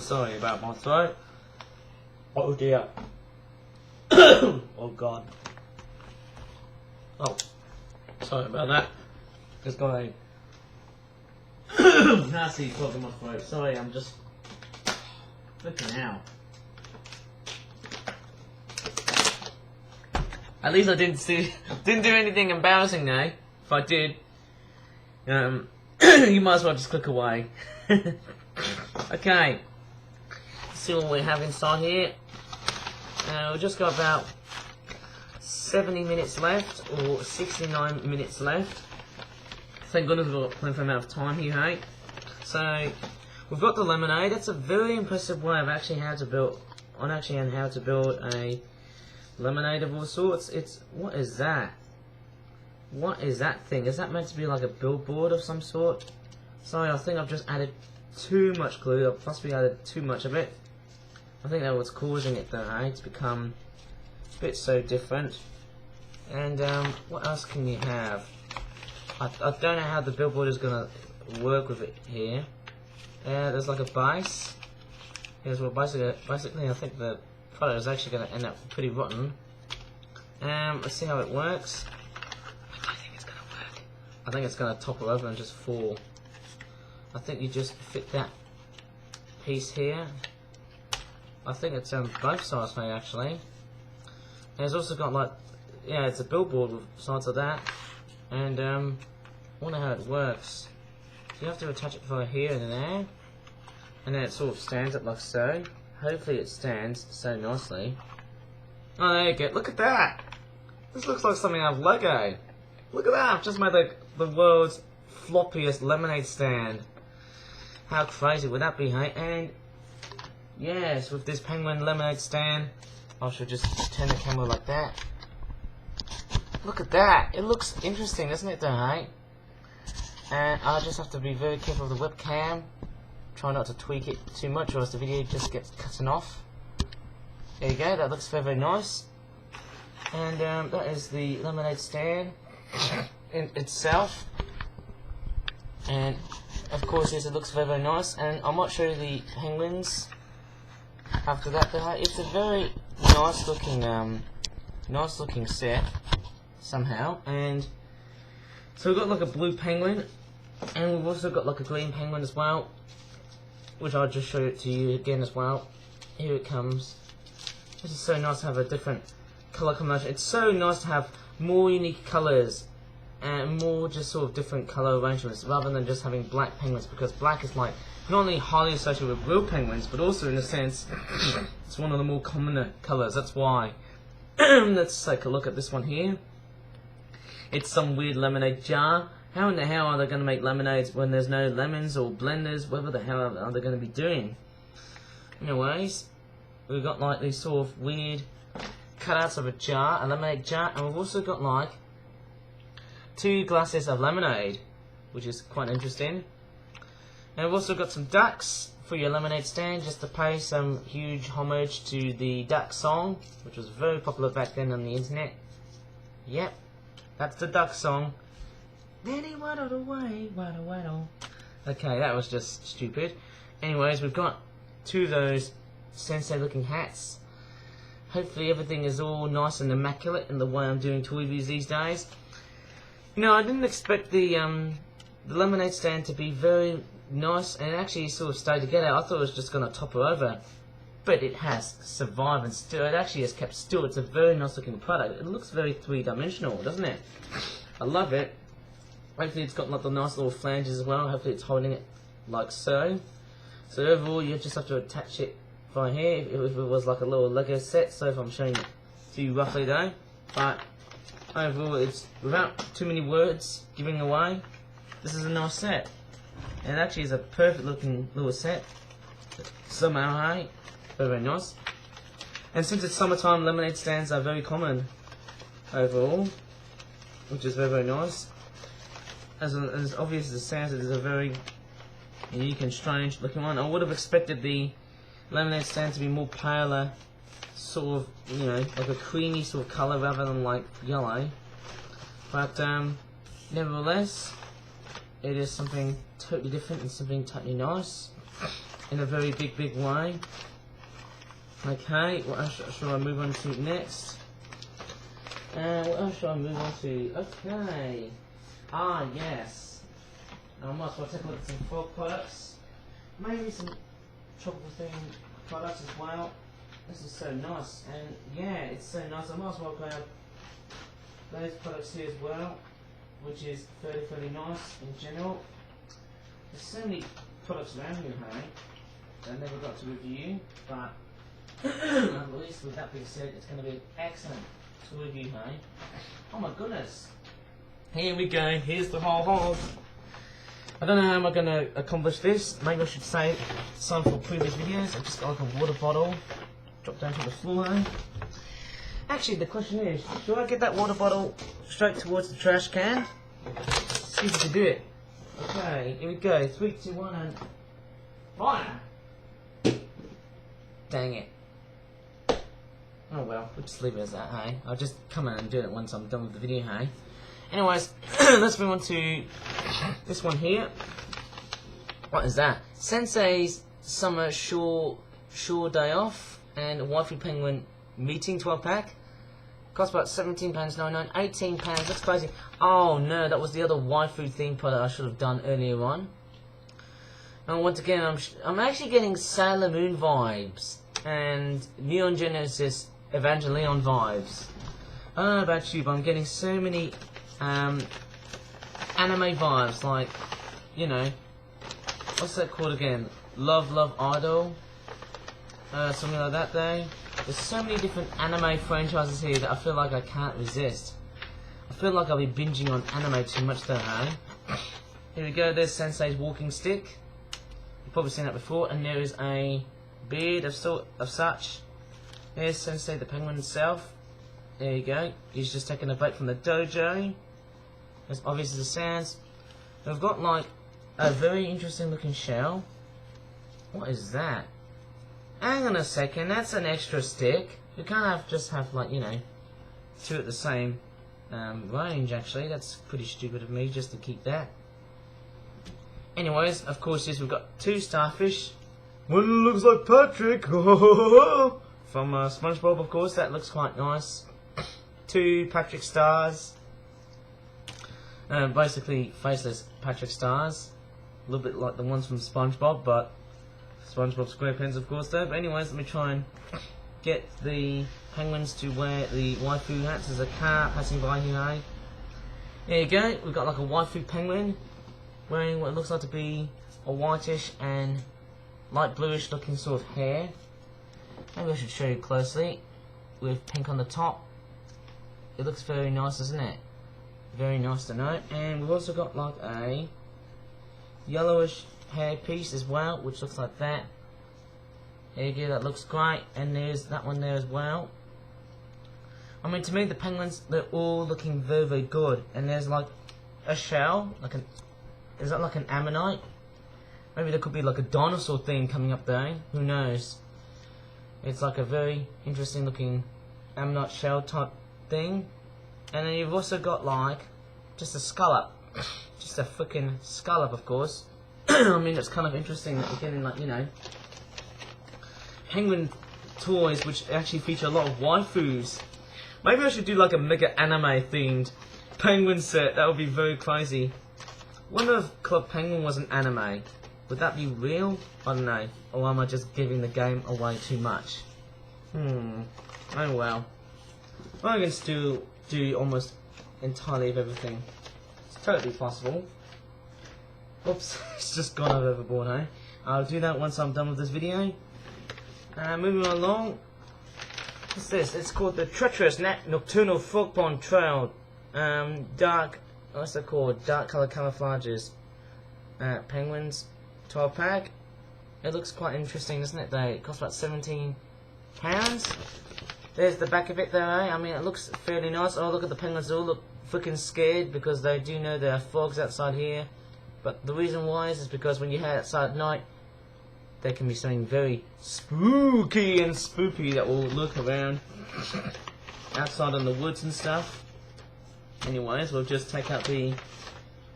Sorry about my throat. Oh dear. Oh god. Oh, sorry about that. Just got a nasty frog in my throat. Sorry, I'm just flipping out. At least I didn't do anything embarrassing now. If I did, you might as well just click away. Okay, let's see what we have inside here. We've just got about 70 minutes left, or 69 minutes left. Thank goodness we've got plenty of amount of time here, hey? So, we've got the lemonade. That's a very impressive way of actually how to build, how to build a lemonade of all sorts. What is that? What is that thing? Is that meant to be like a billboard of some sort? Sorry, I think I've just added too much glue. I've possibly added too much of it. I think that's what's causing it though, eh? To become a bit so different. And what else can you have? I don't know how the billboard is gonna work with it here. There's like a base. Here's what basically I think the product is actually gonna end up pretty rotten. Let's see how it works. I don't think it's gonna work. I think it's gonna topple over and just fall. I think you just fit that piece here. I think it's on both sides maybe actually. And it's also got like, yeah, it's a billboard with sides of that. And I wonder how it works. So you have to attach it via here and there. And then it sort of stands up like so. Hopefully it stands so nicely. Oh, there you go. Look at that! This looks like something out of Lego. Look at that! I've just made the world's floppiest lemonade stand. How crazy would that be, hey? And yes, with this penguin lemonade stand, I should just turn the camera like that. Look at that! It looks interesting, doesn't it, though, hey? And I just have to be very careful with the webcam. Try not to tweak it too much, or else the video just gets cut off. There you go. That looks very, very nice. And that is the lemonade stand in itself. And of course, yes, it looks very, very nice. And I might show you the penguins after that. It's a very nice looking set somehow. And so we've got like a blue penguin, and we've also got like a green penguin as well, which I'll just show it to you again as well. Here it comes. This is so nice to have a different colour combination. It's so nice to have more unique colours and more just sort of different colour arrangements rather than just having black penguins, because black is like not only highly associated with real penguins but also in a sense it's one of the more common colours. That's why. Let's take a look at this one here. It's some weird lemonade jar. How in the hell are they going to make lemonades when there's no lemons or blenders? What the hell are they going to be doing? Anyways, we've got like these sort of weird cutouts of a jar, a lemonade jar, and we've also got like 2 glasses of lemonade, which is quite interesting. And we've also got some ducks for your lemonade stand, just to pay some huge homage to the duck song, which was very popular back then on the internet. Yep, that's the duck song. Then he waddled away, waddle waddle. Okay, that was just stupid. Anyways, we've got 2 of those sensei looking hats. Hopefully everything is all nice and immaculate in the way I'm doing toy reviews these days. You know, I didn't expect the lemonade stand to be very nice and actually sort of stay together. I thought it was just going to topple over. But it has survived and still, it actually has kept still. It's a very nice looking product. It looks very 3-dimensional, doesn't it? I love it. Hopefully it's got like the nice little flanges as well. Hopefully it's holding it like so. So overall you just have to attach it right here if it was like a little Lego set. So if I'm showing it to you roughly though. But overall it's, without too many words giving away, this is a nice set. And it actually is a perfect looking little set. Somehow, hey? Very, very nice. And since it's summertime, lemonade stands are very common overall, which is very, very nice. As obvious as it sounds, it is a very unique and strange looking one. I would have expected the lemonade stand to be more paler, sort of, you know, like a creamy sort of colour rather than like yellow. But nevertheless, it is something totally different and something totally nice in a very big, big way. Okay, what else shall I move on to next? What else shall I move on to? Okay. Ah, yes. I might as well take a look at some frog products. Maybe some tropical themed products as well. This is so nice. And yeah, it's so nice. I might as well grab those products here as well, which is fairly nice in general. There's so many products around here, hey, that I never got to review, but at least with that being said, it's going to be an excellent to review, hey. Oh my goodness. Here we go, here's the whole hog. I don't know how I'm going to accomplish this. Maybe I should save some for previous videos. I've just got like a water bottle, drop down to the floor, hey. Actually, the question is, should I get that water bottle straight towards the trash can? See if we can do it. Okay, here we go. 3, 2, 1, and fire! Dang it. Oh well, we'll just leave it as that, hey? I'll just come in and do it once I'm done with the video, hey? Anyways, let's move on to this one here. What is that? Sensei's Summer Shore Day Off and Waifu Penguin Meeting 12-pack. Cost about £17.99, £18, looks crazy. Oh no, that was the other waifu theme product I should have done earlier on. And once again, I'm actually getting Sailor Moon vibes and Neon Genesis Evangelion vibes. I don't know about you, but I'm getting so many anime vibes, like, you know, what's that called again? Love Idol? Something like that there. There's so many different anime franchises here that I feel like I can't resist. I feel like I'll be binging on anime too much though, hey? Here we go, there's Sensei's walking stick. You've probably seen that before, and there is a beard of such. There's Sensei the penguin himself. There you go. He's just taking a break from the dojo. As obvious as it sounds. We've got like a very interesting looking shell. What is that? Hang on a second, that's an extra stick. You can't just have like, you know, two at the same range actually. That's pretty stupid of me just to keep that. Anyways, of course, yes, we've got 2 starfish. One looks like Patrick from SpongeBob, of course. That looks quite nice. 2 Patrick stars. Basically faceless Patrick stars. A little bit like the ones from SpongeBob, but SpongeBob SquarePants, of course, though. But anyways, let me try and get the penguins to wear the waifu hats. There's a car passing by here, eh? There you go. We've got like a waifu penguin wearing what looks like to be a whitish and light bluish looking sort of hair. Maybe I should show you closely. With pink on the top. It looks very nice, doesn't it? Very nice to note. And we've also got like a yellowish hair piece as well, which looks like that. There you go, that looks great. And there's that one there as well. I mean, to me, the penguins, they're all looking very good. And there's like a shell, like an, is that like an ammonite? Maybe there could be like a dinosaur theme coming up there. Who knows? It's like a very interesting looking ammonite shell type thing. And then you've also got like just a scallop. Just a freaking scallop, of course. I mean, it's kind of interesting that you're getting like, you know, penguin toys which actually feature a lot of waifus. Maybe I should do like a mega anime themed penguin set. That would be very crazy. Wonder if Club Penguin was an anime. Would that be real? I don't know. Or am I just giving the game away too much? Oh well. I can still do almost entirely of everything. It's totally possible. Oops, it's just gone overboard, eh? I'll do that once I'm done with this video. Moving along. What's this? It's called the Treacherous Nocturnal Frog Pond Trail. Dark, what's it called? Dark color camouflages. Penguins, 12-pack. It looks quite interesting, doesn't it? It costs about £17. There's the back of it there, eh? I mean, it looks fairly nice. Oh, look at the penguins. They all look freaking scared because they do know there are frogs outside here. But the reason why is because when you head outside at night, there can be something very spooky and spoopy that will lurk around outside in the woods and stuff. Anyways, we'll just take out the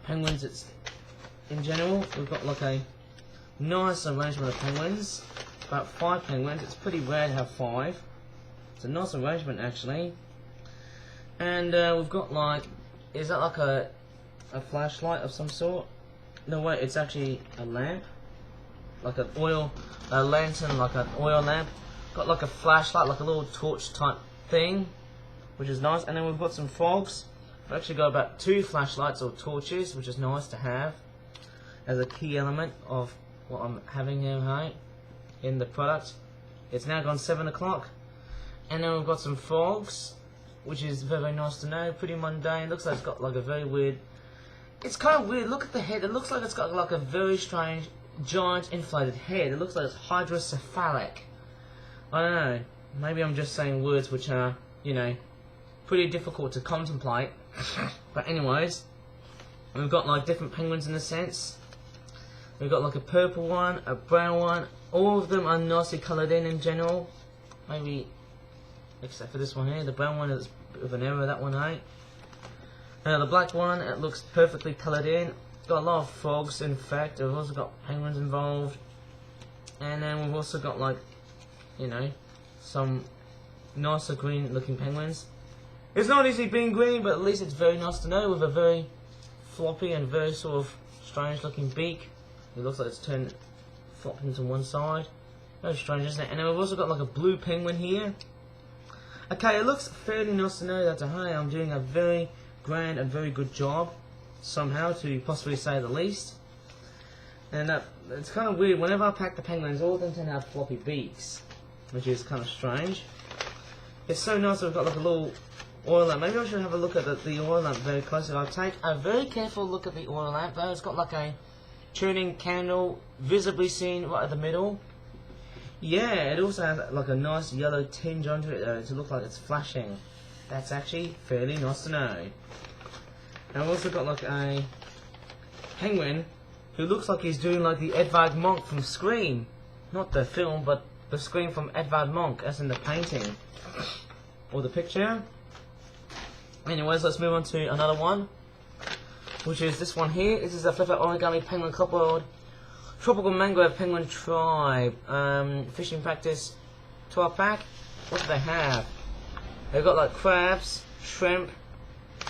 penguins. It's in general, we've got like a nice arrangement of penguins. About 5 penguins. It's pretty rare to have 5. It's a nice arrangement actually. And we've got like, is that like a flashlight of some sort? No wait, it's actually a lamp. Like a lantern, like an oil lamp. Got like a flashlight, like a little torch type thing. which is nice. And then we've got some frogs. I've actually got about 2 flashlights or torches, which is nice to have as a key element of what I'm having here, hey, in the product. It's now gone 7 o'clock. And then we've got some frogs, which is very nice to know. Pretty mundane. Looks like it's got like a very weird... It's kind of weird. Look at the head. It looks like it's got like a very strange, giant inflated head. It looks like it's hydrocephalic. I don't know. Maybe I'm just saying words which are, you know, pretty difficult to contemplate. But anyways, we've got like different penguins in a sense. We've got like a purple one, a brown one. All of them are nicely coloured in general. Maybe, except for this one here. The brown one is a bit of an error, that one, eh? The black one, it looks perfectly coloured in. Got a lot of frogs, in fact. We've also got penguins involved. And then we've also got like, you know, some nicer green looking penguins. It's not easy being green, but at least it's very nice to know, with a very floppy and very sort of strange looking beak. It looks like it's turned flopping to one side. Very strange, isn't it? And then we've also got like a blue penguin here. Okay, it looks fairly nice to know that hey, I'm doing a very grand and very good job, somehow, to possibly say the least. And it's kind of weird, whenever I pack the penguins, all of them tend to have floppy beaks, which is kind of strange. It's so nice that we've got like a little oil lamp. Maybe I should have a look at the oil lamp very closely. I'll take a very careful look at the oil lamp, though. It's got like a turning candle, visibly seen right at the middle. Yeah, it also has like a nice yellow tinge onto it, though, to look like it's flashing. That's actually fairly nice to know. And I've also got like a penguin who looks like he's doing like the Edvard Munch from Scream. Not the film, but the Scream from Edvard Munch, as in the painting. Or the picture. Anyways, let's move on to another one, which is this one here. This is a flip-out origami penguin coupled tropical mangrove penguin tribe. Fishing practice 12-pack. What do they have? They've got like crabs, shrimp,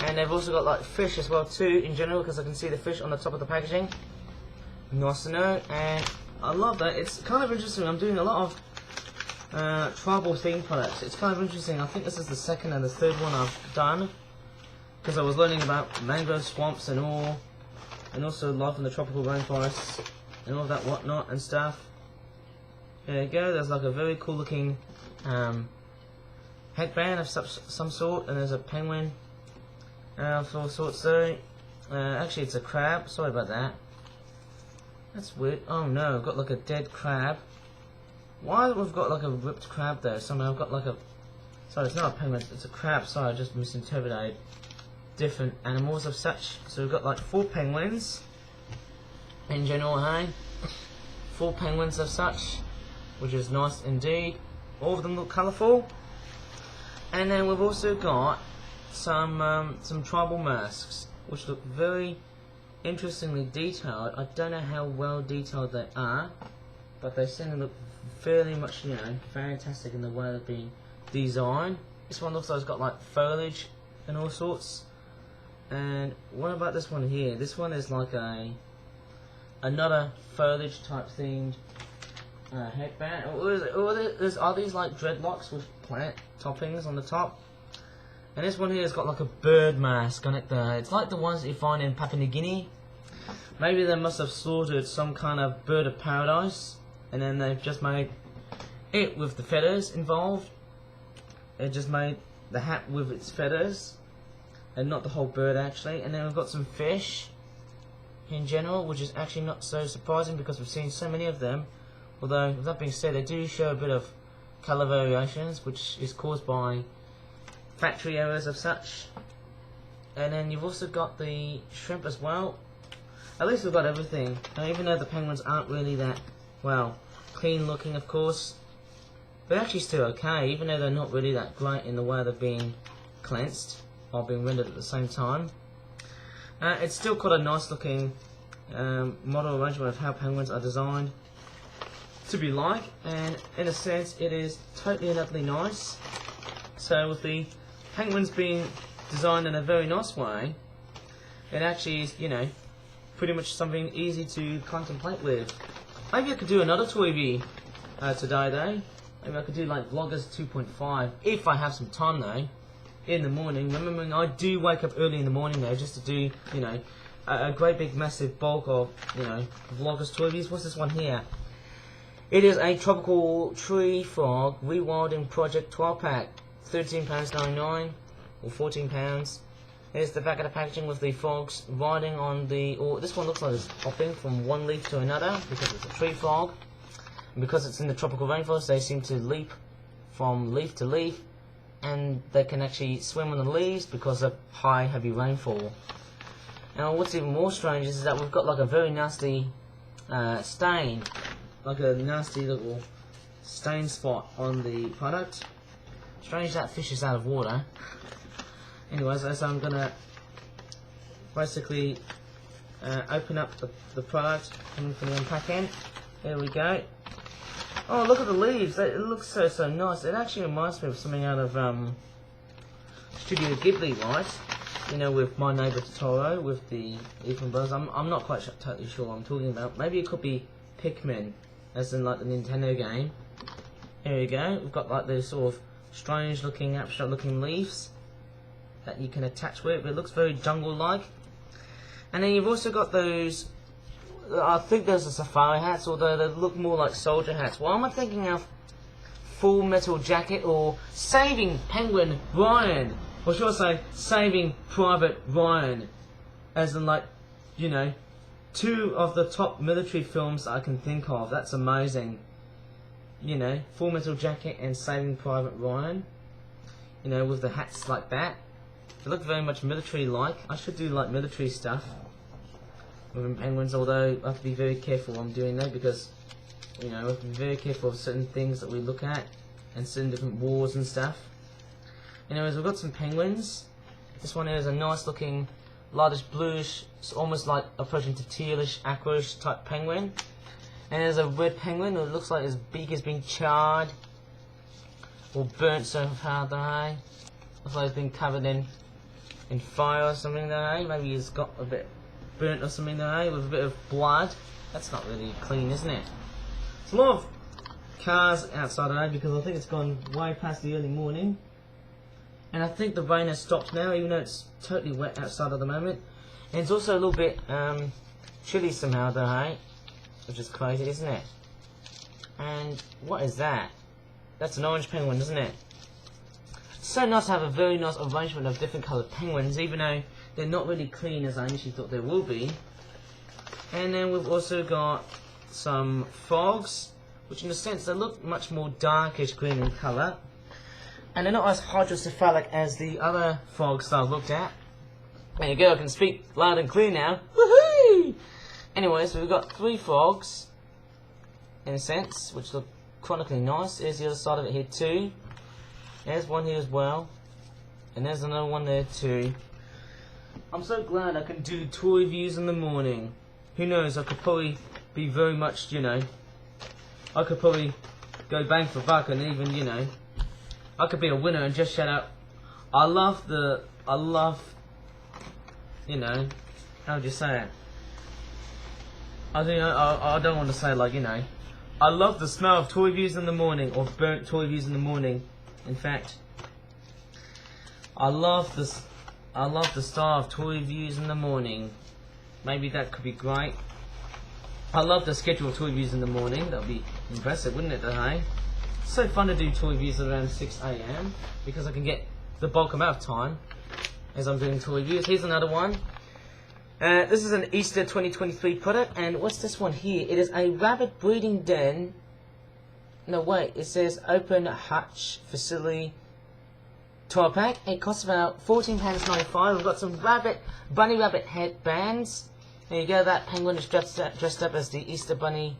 and they've also got like fish as well too, in general, because I can see the fish on the top of the packaging. Nice to know, and I love that. It's kind of interesting. I'm doing a lot of tribal themed products. It's kind of interesting. I think this is the second and the third one I've done, because I was learning about mangrove swamps and all, and also life in the tropical rainforests and all that whatnot and stuff. There you go. There's like a very cool looking headband of some sort, and there's a penguin of all sorts there. Actually, it's a crab. Sorry about that. That's weird. Oh no, I've got like a dead crab. Why have we got like a ripped crab there? Somehow I've got like a... Sorry, it's not a penguin, it's a crab. Sorry, I just misinterpreted different animals of such. So we've got like 4 penguins in general, hey? 4 penguins of such, which is nice indeed. All of them look colourful. And then we've also got some tribal masks, which look very interestingly detailed. I don't know how well detailed they are, but they seem to look fairly much, you know, fantastic in the way they're being designed. This one looks like it's got like foliage and all sorts. And what about this one here? This one is like another foliage type themed headband. Are these like dreadlocks with plant toppings on the top? And this one here has got like a bird mask on it there. It's like the ones that you find in Papua New Guinea. Maybe they must have slaughtered some kind of bird of paradise, and then they've just made it with the feathers involved. They just made the hat with its feathers, and not the whole bird actually. And then we've got some fish in general, which is actually not so surprising because we've seen so many of them. Although, with that being said, they do show a bit of colour variations, which is caused by factory errors of such. And then you've also got the shrimp as well. At least we've got everything. Now, even though the penguins aren't really that, well, clean looking, of course, they're actually still okay, even though they're not really that great in the way they're being cleansed while being rendered at the same time. It's still quite a nice looking model arrangement of how penguins are designed to be like, and in a sense it is totally and utterly nice. So with the penguins being designed in a very nice way, it actually is, you know, pretty much something easy to contemplate with. Maybe I could do another toy review today though. Maybe I could do like Vlogust 2.5 if I have some time though. in the morning. Remembering I do wake up early in the morning though, just to do, you know, a great big massive bulk of, you know, Vlogust toy reviews. What's this one here? It is a tropical tree frog rewilding project 12 pack, £13.99 or £14. Here's the back of the packaging with the frogs riding on the, or this one looks like it's hopping from one leaf to another because it's a tree frog. And because it's in the tropical rainforest, they seem to leap from leaf to leaf, and they can actually swim on the leaves because of high heavy rainfall. Now what's even more strange is that we've got like a very nasty stain, like a nasty little stain spot on the product. Strange that fish is out of water. Anyways, so I'm gonna basically open up the product coming from the unpacking. There we go. Oh, look at the leaves. It looks so nice. It actually reminds me of something out of Studio Ghibli, right? You know, with My Neighbor Totoro, with the Ethan Brothers. I'm not quite totally sure what I'm talking about. Maybe it could be Pikmin, as in like the Nintendo game. Here we go. We've got like those sort of strange looking, abstract looking leaves that you can attach with it, but it looks very jungle-like. And then you've also got those, I think those are safari hats, although they look more like soldier hats. Why am I thinking of Full Metal Jacket or Saving Penguin Ryan? Or should I say, Saving Private Ryan? As in like, you know, two of the top military films I can think of. That's amazing. You know, Full Metal Jacket and Saving Private Ryan. You know, with the hats like that. They look very much military-like. I should do like military stuff with penguins, although I have to be very careful what I'm doing though, because, you know, we have to be very careful of certain things that we look at and certain different wars and stuff. Anyways, we've got some penguins. This one here is a nice looking lightish bluish, it's almost like approaching to tealish, aquish type penguin. And there's a red penguin that looks like his beak has been charred or burnt so hard that looks like it's been covered in fire or something there. Maybe he's got a bit burnt or something there with a bit of blood. That's not really clean, isn't it? There's a lot of cars outside today because I think it's gone way past the early morning. And I think the rain has stopped now, even though it's totally wet outside at the moment. And it's also a little bit chilly somehow though, which is crazy, isn't it? And what is that? That's an orange penguin, isn't it? So nice to have a very nice arrangement of different coloured penguins, even though they're not really clean as I initially thought they will be. And then we've also got some frogs, which in a sense they look much more darkish green in colour. And they're not as hydrocephalic as the other frogs that I've looked at. There you go, I can speak loud and clear now. Woohoo! Anyway, so we've got 3 frogs, in a sense, which look chronically nice. Here's the other side of it here too. There's one here as well. And there's another one there too. I'm so glad I can do toy reviews in the morning. Who knows, I could probably be very much, you know, I could probably go bang for buck and even, you know, I could be a winner and just shout out, I love, you know, how would you say it? I don't want to say like, you know, I love the smell of toy reviews in the morning, or burnt toy reviews in the morning. In fact, I love the style of toy reviews in the morning. Maybe that could be great. I love the schedule of toy reviews in the morning. That would be impressive, wouldn't it, hey? It's so fun to do toy reviews around 6 AM because I can get the bulk amount of time as I'm doing toy reviews. Here's another one. This is an Easter 2023 product, and what's this one here? It is a rabbit breeding den. No, wait, it says open hatch facility 12 pack. It costs about £14.95. We've got some bunny rabbit headbands. There you go, that penguin is dressed up as the Easter bunny,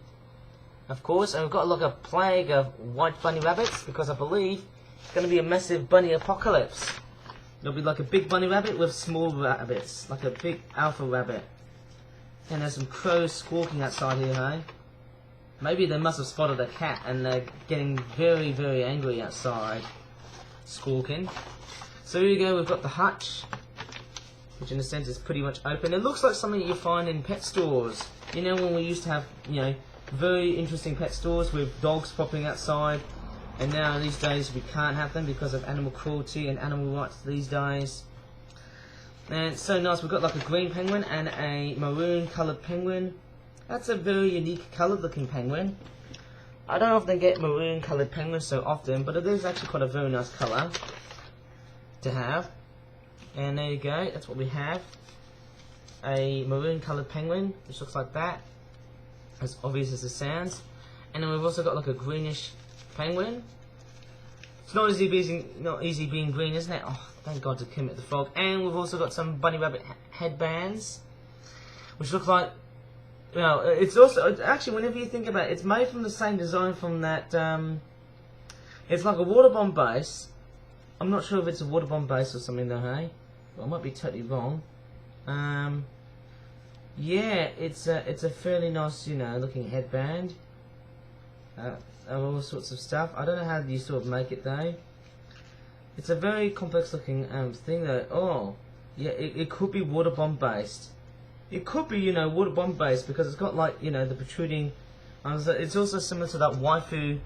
of course. And we've got like a plague of white bunny rabbits because I believe it's going to be a massive bunny apocalypse. There'll be like a big bunny rabbit with small rabbits, like a big alpha rabbit. And there's some crows squawking outside here, hey? Maybe they must have spotted a cat and they're getting very, very angry outside, squawking. So here you go, we've got the hutch, which in a sense is pretty much open. It looks like something you find in pet stores. You know, when we used to have, you know, very interesting pet stores with dogs popping outside, And now these days we can't have them because of animal cruelty and animal rights these days. And it's so nice. We've got like a green penguin and a maroon coloured penguin. That's a very unique coloured looking penguin. I don't often get maroon coloured penguins so often, but it is actually quite a very nice colour to have. And there you go, that's what we have. A maroon coloured penguin, which looks like that. As obvious as it sounds. And then we've also got like a greenish penguin. It's not easy being green, isn't it? Oh, thank God to Kermit the Frog. And we've also got some bunny rabbit headbands, which look like, you know, it's also, actually, whenever you think about it, it's made from the same design from that, it's like a water bomb base. I'm not sure if it's a water bomb base or something though, hey? Well, I might be totally wrong. Yeah, it's a fairly nice, you know, looking headband. All sorts of stuff. I don't know how you sort of make it though. It's a very complex looking thing though. Oh, yeah, it could be water bomb based. It could be, you know, water bomb based because it's got like, you know, the protruding. It's also similar to that waifu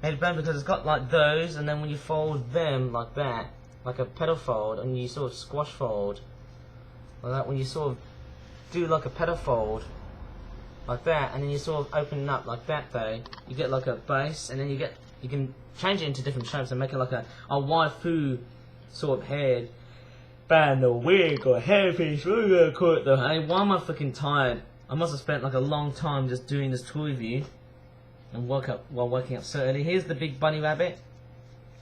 headband because it's got like those, and then when you fold them like that, like a petal fold, and you sort of squash fold like that. When you sort of do like a petal fold like that, and then you sort of open it up like that though, you get like a base, and then you can change it into different shapes and make it like a waifu sort of head band or wig or hairpiece, what are you gonna call it though, hey? Why am I freaking tired? I must have spent like a long time just doing this toy review and woke up while waking up so early. Here's the big bunny rabbit.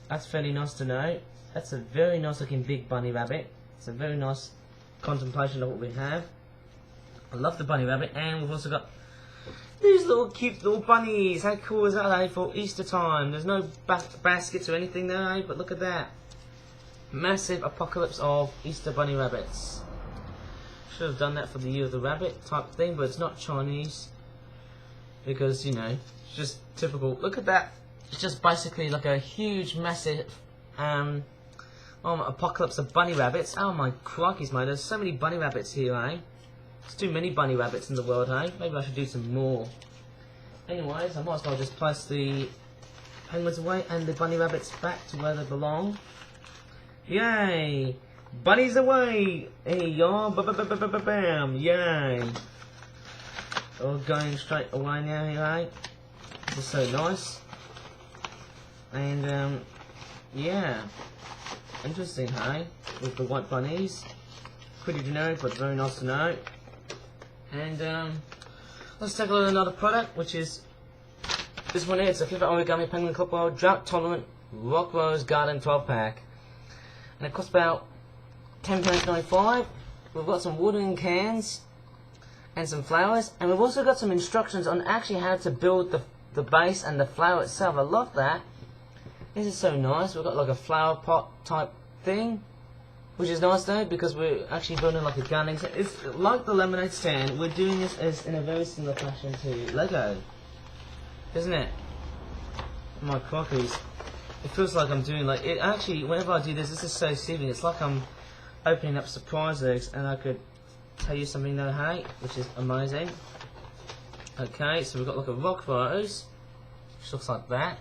That's fairly nice to know. That's a very nice looking big bunny rabbit. It's a very nice contemplation of what we have. I love the bunny rabbit, and we've also got these little cute little bunnies. How cool is that, eh, for Easter time? There's no baskets or anything there, eh? But look at that. Massive apocalypse of Easter bunny rabbits. Should have done that for the Year of the Rabbit type thing, but it's not Chinese. Because, you know, it's just typical. Look at that. It's just basically like a huge, massive apocalypse of bunny rabbits. Oh my crikeys, mate. There's so many bunny rabbits here, eh? There's too many bunny rabbits in the world, hey? Maybe I should do some more. Anyways, I might as well just place the penguins away and the bunny rabbits back to where they belong. Yay! Bunnies away! Hey y'all! Bam! Yay! All going straight away now, hey? This is so nice. And yeah, interesting, hey? With the white bunnies, pretty generic, but very nice to know. And let's take a look at another product, which is this one here. It's a Flip Up Origami Penguin Copperwire Drought Tolerant Rock Rose Garden 12 pack, and it costs about £10.95. We've got some watering cans and some flowers, and we've also got some instructions on actually how to build the base and the flower itself. I love that. This is so nice. We've got like a flower pot type thing, which is nice though, because we're actually building like a gardening set. It's like the lemonade stand. We're doing this as in a very similar fashion to Lego, isn't it? My crockeries. It feels like I'm doing like it. Actually, whenever I do this, this is so soothing. It's like I'm opening up surprise eggs, and I could tell you something though, hey, which is amazing. Okay, so we've got like a rock rose, which looks like that.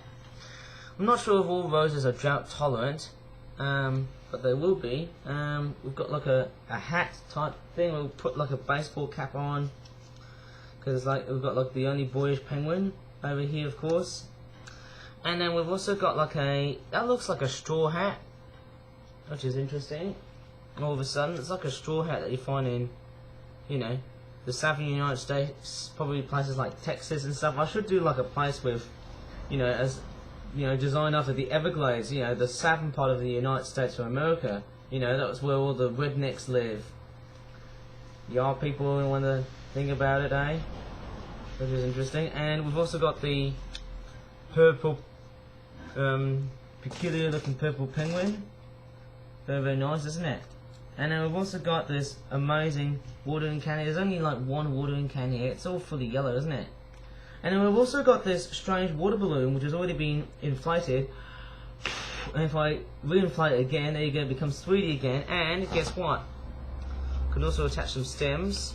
I'm not sure if all roses are drought tolerant, but they will be. We've got like a hat type thing. We'll put like a baseball cap on, because like we've got like the only boyish penguin over here, of course. And then we've also got like that looks like a straw hat, which is interesting. All of a sudden, it's like a straw hat that you find in, you know, the southern United States, probably places like Texas and stuff. I should do like a place with, you know, as you know, designed after the Everglades, you know, the southern part of the United States of America. You know, that was where all the rednecks live. Y'all people want to think about it, eh? Which is interesting. And we've also got the purple, peculiar looking purple penguin. Very, very nice, isn't it? And then we've also got this amazing watering can. There's only like one watering can here. It's all fully yellow, isn't it? And then we've also got this strange water balloon, which has already been inflated. And if I re-inflate it again, there you go, it becomes 3D again. And guess what? Could also attach some stems.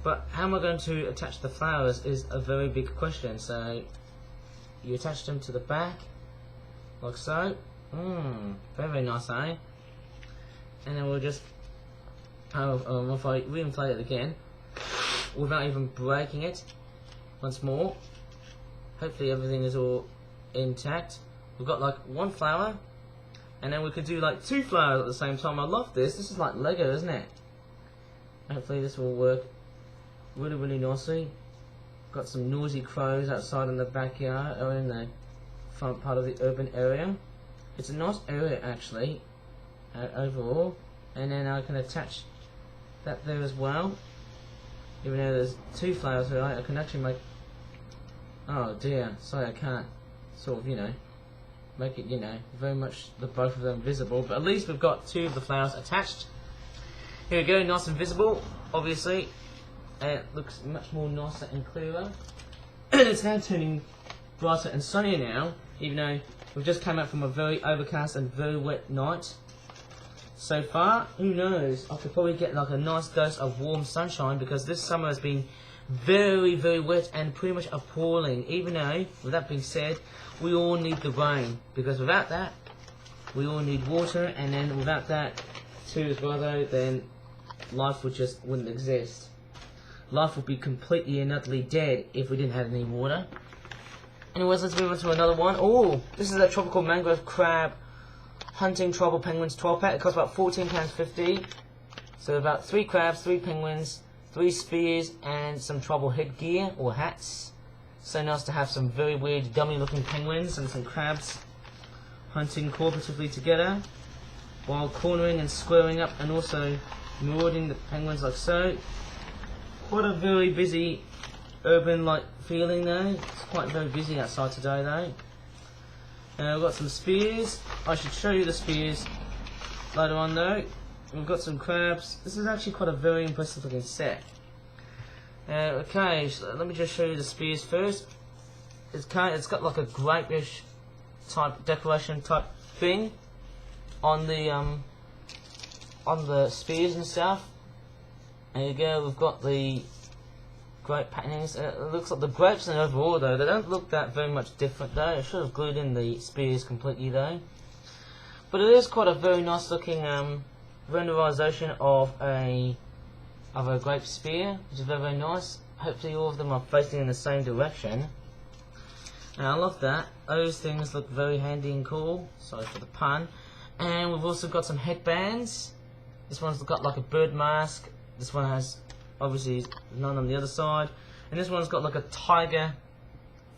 But how am I going to attach the flowers is a very big question. So you attach them to the back, like so. Very, very nice, eh? And then we'll just, if I reinflate it again, without even breaking it, once more. Hopefully everything is all intact. We've got like one flower, and then we could do like 2 flowers at the same time. I love this. This is like Lego, isn't it? Hopefully this will work really, really nicely. Got some noisy crows outside in the backyard, or in the front part of the urban area. It's a nice area actually, overall. And then I can attach that there as well. Even though there's 2 flowers here, I can actually make... Oh dear, sorry I can't sort of, you know, make it, you know, very much the both of them visible. But at least we've got 2 of the flowers attached. Here we go, nice and visible, obviously. And it looks much more nicer and clearer. It's now turning brighter and sunnier now, even though we've just come out from a very overcast and very wet night. So far, who knows, I could probably get like a nice dose of warm sunshine, because this summer has been very, very wet and pretty much appalling. Even though, with that being said, we all need the rain, because without that, we all need water, and then without that too as well though, then life wouldn't exist. Life would be completely and utterly dead if we didn't have any water. Anyways, let's move on to another one. Oh, this is a tropical mangrove crab hunting tribal penguins 12 pack. It costs about £14.50. So about 3 crabs, 3 penguins, 3 spears, and some tribal headgear or hats. So nice to have some very weird dummy looking penguins and some crabs hunting cooperatively together, while cornering and squaring up and also marauding the penguins like so. Quite a very busy urban like feeling though. It's quite very busy outside today though. We've got some spears. I should show you the spears later on though. We've got some crabs. This is actually quite a very impressive looking set. Okay, so let me just show you the spears first. It's got like a grape-ish type decoration type thing on the spears and stuff. There you go. We've got the grape patterns. It looks like the grapes and overall though, they don't look that very much different though. I should have glued in the spears completely though. But it is quite a very nice looking renderization of a grape spear, which is very, very nice. Hopefully all of them are facing in the same direction. And I love that. Those things look very handy and cool. Sorry for the pun. And we've also got some headbands. This one's got like a bird mask. This one has obviously none on the other side. And this one's got like a tiger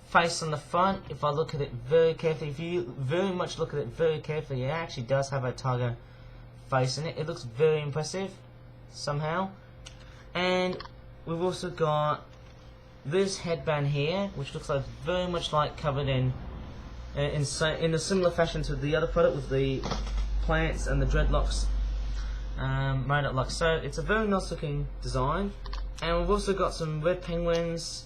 face on the front. If I look at it very carefully, if you very much look at it very carefully, it actually does have a tiger face in it. It looks very impressive somehow. And we've also got this headband here, which looks like very much like covered in a similar fashion to the other product with the plants and the dreadlocks made up like so. It's a very nice looking design. And we've also got some red penguins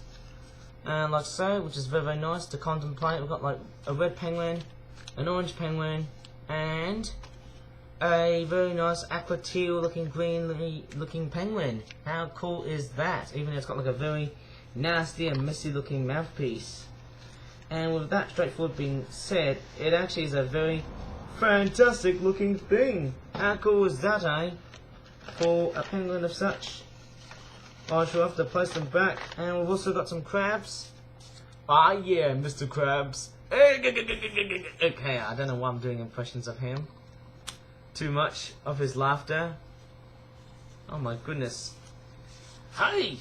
like so, which is very, very nice to contemplate. We've got like a red penguin, an orange penguin, and a very nice aqua teal looking green looking penguin. How cool is that? Even though it's got like a very nasty and messy looking mouthpiece. And with that straightforward being said, it actually is a very fantastic looking thing. How cool is that, eh? For a penguin of such. I shall have to place them back. And we've also got some crabs. Ah yeah, Mr. Krabs. Okay, I don't know why I'm doing impressions of him. Too much of his laughter. Oh my goodness. Hey,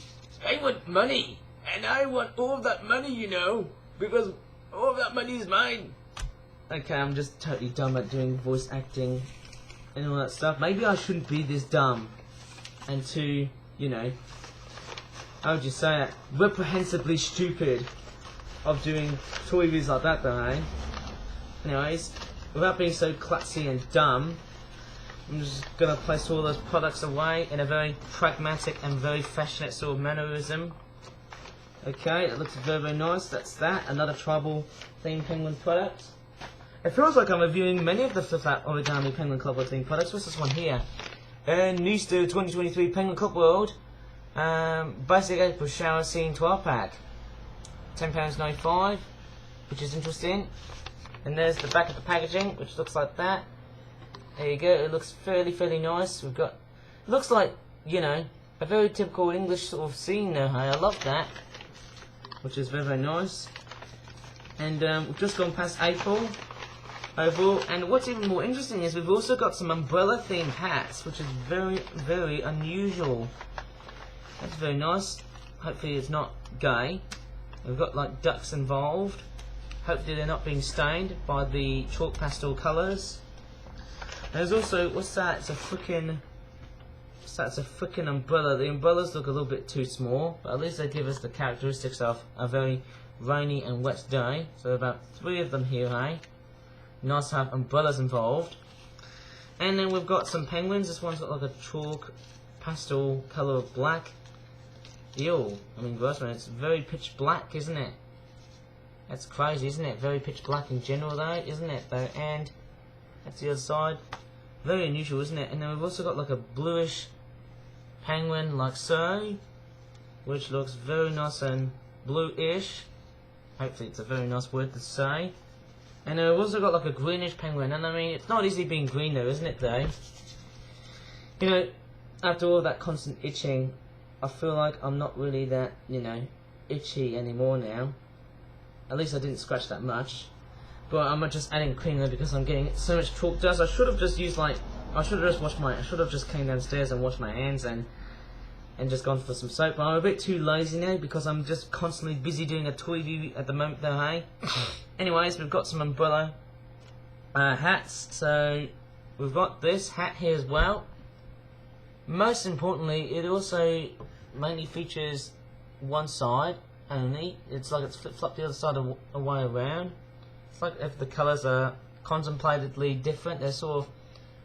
I want money. And I want all of that money, you know. Because all of that money is mine. Okay, I'm just totally dumb at doing voice acting and all that stuff. Maybe I shouldn't be this dumb. And too, you know, how would you say it? Reprehensibly stupid of doing toy reviews like that though, eh? Anyways, without being so klutzy and dumb, I'm just gonna place all those products away in a very pragmatic and very fashionate sort of mannerism. Okay, it looks very, very nice. That's that. Another tribal themed penguin product. It feels like I'm reviewing many of the Flip-Flap Origami Penguin Club World themed products. What's this one here? Nisto 2023 Penguin Club World. Basic April Shower Scene 12 pack. £10.95, which is interesting. And there's the back of the packaging, which looks like that. There you go. It looks fairly nice. We've got, looks like, you know, a very typical English sort of scene there. Hey, I love that, which is very nice. And we've just gone past April overall. And what's even more interesting is we've also got some umbrella themed hats, which is very unusual. That's very nice. Hopefully it's not gay. We've got like ducks involved. Hopefully they're not being stained by the chalk pastel colours. There's also, what's that? It's a freaking umbrella. The umbrellas look a little bit too small, but at least they give us the characteristics of a very rainy and wet day. So about 3 of them here, hey? Nice to have umbrellas involved. And then we've got some penguins. This one's got like a chalk pastel colour of black. Ew, I mean gross, man. It's very pitch black, isn't it? That's crazy, isn't it? Very pitch black in general though, isn't it though? And that's the other side. Very unusual, isn't it? And then we've also got like a bluish penguin like so, which looks very nice and bluish. Hopefully it's a very nice word to say. And then we've also got like a greenish penguin, and I mean it's not easy being green though, isn't it though? You know, after all that constant itching, I feel like I'm not really that, you know, itchy anymore now. At least I didn't scratch that much. But I'm just adding cream there because I'm getting so much chalk dust. I should have just used like, I should have just came downstairs and washed my hands and just gone for some soap. But I'm a bit too lazy now because I'm just constantly busy doing a toy review at the moment though, hey? Anyways, we've got some umbrella hats. So we've got this hat here as well. Most importantly, it also mainly features one side only. It's like it's flip-flopped the other side away around. It's like if the colours are contemplatedly different, they're sort of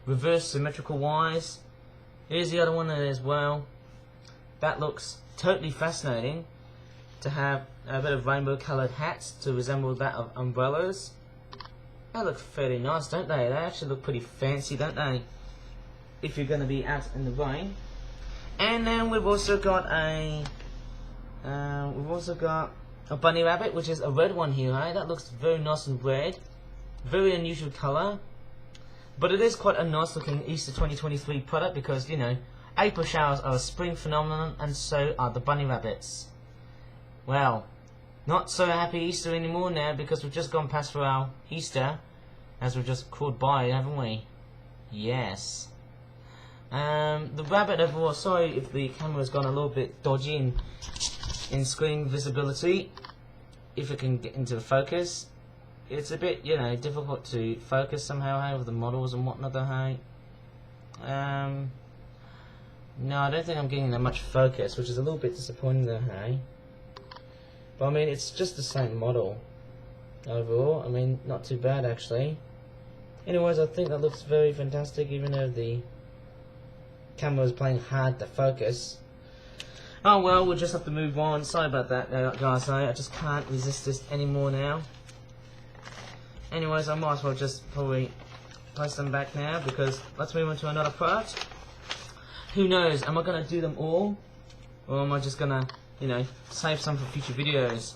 reverse symmetrical wise. Here's the other one as well. That looks totally fascinating to have a bit of rainbow coloured hats to resemble that of umbrellas. They look fairly nice, don't they? They actually look pretty fancy, don't they? If you're going to be out in the rain. And then we've also got a bunny rabbit, which is a red one here, eh? That looks very nice and red. Very unusual colour. But it is quite a nice looking Easter 2023 product because, you know, April showers are a spring phenomenon and so are the bunny rabbits. Well, not so happy Easter anymore now because we've just gone past for our Easter, as we've just crawled by, haven't we? Yes. The rabbit overall, sorry if the camera's gone a little bit dodgy in screen visibility, if it can get into focus. It's a bit, you know, difficult to focus somehow, hey, with the models and whatnot, though, hey. No, I don't think I'm getting that much focus, which is a little bit disappointing, though, hey. But I mean, it's just the same model overall. I mean, not too bad, actually. Anyways, I think that looks very fantastic, even though the camera is playing hard to focus. Oh well, we'll just have to move on. Sorry about that, guys. I just can't resist this anymore now. Anyways, I might as well just probably place them back now because let's move on to another product. Who knows? Am I gonna do them all, or am I just gonna, you know, save some for future videos?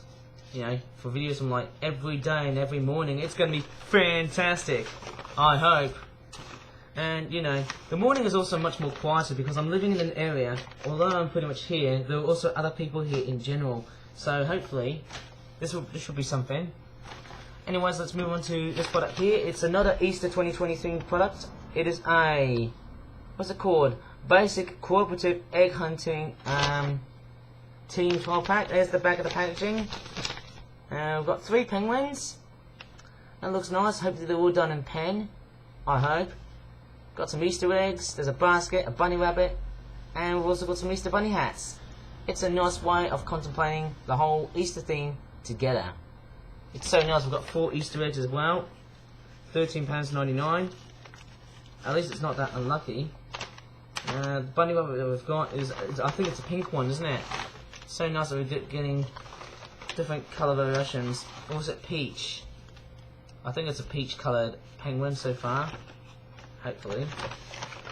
You know, for videos from like every day and every morning. It's gonna be fantastic. I hope. And, you know, the morning is also much more quieter because I'm living in an area, although I'm pretty much here, there are also other people here in general. So hopefully, this should be something. Anyways, let's move on to this product here. It's another Easter 2023 product. It is a, what's it called? Basic Cooperative Egg Hunting Team 12 pack. There's the back of the packaging. We've got 3 penguins. That looks nice. Hopefully they're all done in pen. I hope. Got some Easter eggs, there's a basket, a bunny rabbit, and we've also got some Easter bunny hats. It's a nice way of contemplating the whole Easter theme together. It's so nice. We've got 4 Easter eggs as well. £13.99. At least it's not that unlucky. The bunny rabbit that we've got is, I think it's a pink one, isn't it? So nice that we're getting different colour variations. Or was it peach? I think it's a peach coloured penguin so far. Hopefully.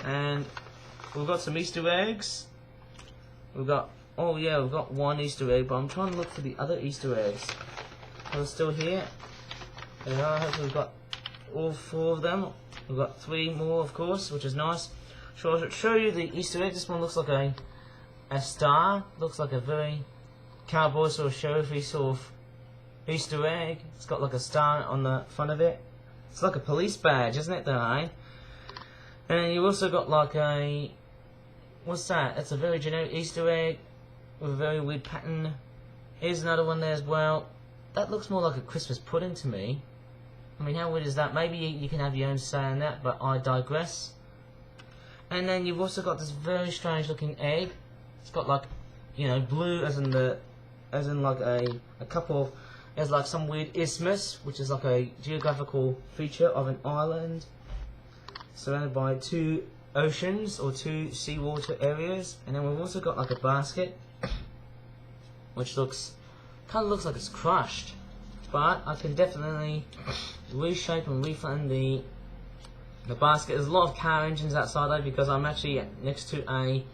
And we've got some Easter eggs. We've got, oh yeah, we've got 1 Easter egg, but I'm trying to look for the other Easter eggs. Are they still here? There we are. Hopefully we've got all 4 of them. We've got 3 more, of course, which is nice. I'll show you the Easter egg. This one looks like a star. Looks like a very cowboy sort of sheriffy sort of Easter egg. It's got like a star on the front of it. It's like a police badge, isn't it, though, eh? And you've also got like a... What's that? It's a very generic Easter egg with a very weird pattern. Here's another one there as well. That looks more like a Christmas pudding to me. I mean, how weird is that? Maybe you can have your own say on that, but I digress. And then you've also got this very strange looking egg. It's got like, you know, blue as in like a couple of, there's like some weird isthmus, which is like a geographical feature of an island surrounded by 2 oceans or 2 seawater areas. And then we've also got like a basket, which kind of looks like it's crushed, but I can definitely reshape and refund the basket. There's a lot of car engines outside though, because I'm actually next to a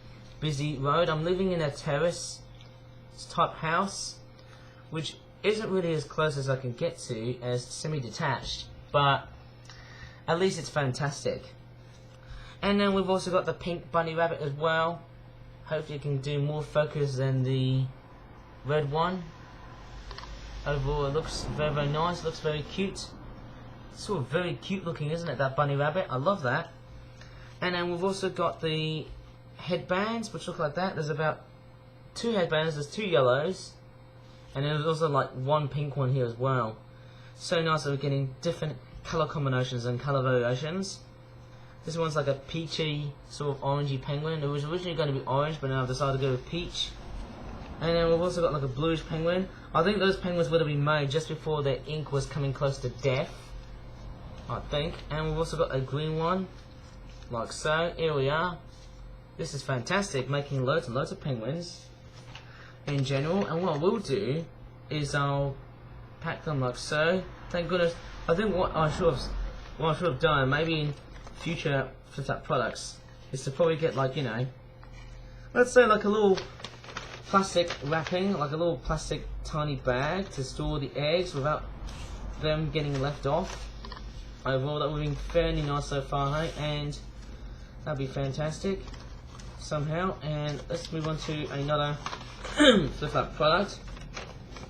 busy road. I'm living in a terrace type house, which isn't really as close as I can get to as semi-detached, but at least it's fantastic. And then we've also got the pink bunny rabbit as well. Hopefully it can do more focus than the red one. Overall it looks very, very nice, looks very cute. It's sort of very cute looking, isn't it, that bunny rabbit? I love that. And then we've also got the headbands, which look like that. There's about 2 headbands, there's 2 yellows, and then there's also like 1 pink one here as well. So nice that we're getting different colour combinations and colour variations. This one's like a peachy, sort of orangey penguin. It was originally going to be orange, but now I've decided to go with peach. And then we've also got like a bluish penguin. I think those penguins would have been made just before their ink was coming close to death, I think. And we've also got a green one, like so. Here we are. This is fantastic, making loads and loads of penguins in general. And what I will do is I'll pack them like so. Thank goodness. I think what I should have done, maybe in future flip-up products, is to probably get like, you know, let's say like a little plastic wrapping, like a little plastic tiny bag to store the eggs without them getting left off. Overall, that would be fairly nice so far, hey? And that'd be fantastic somehow. And let's move on to another flip-up product.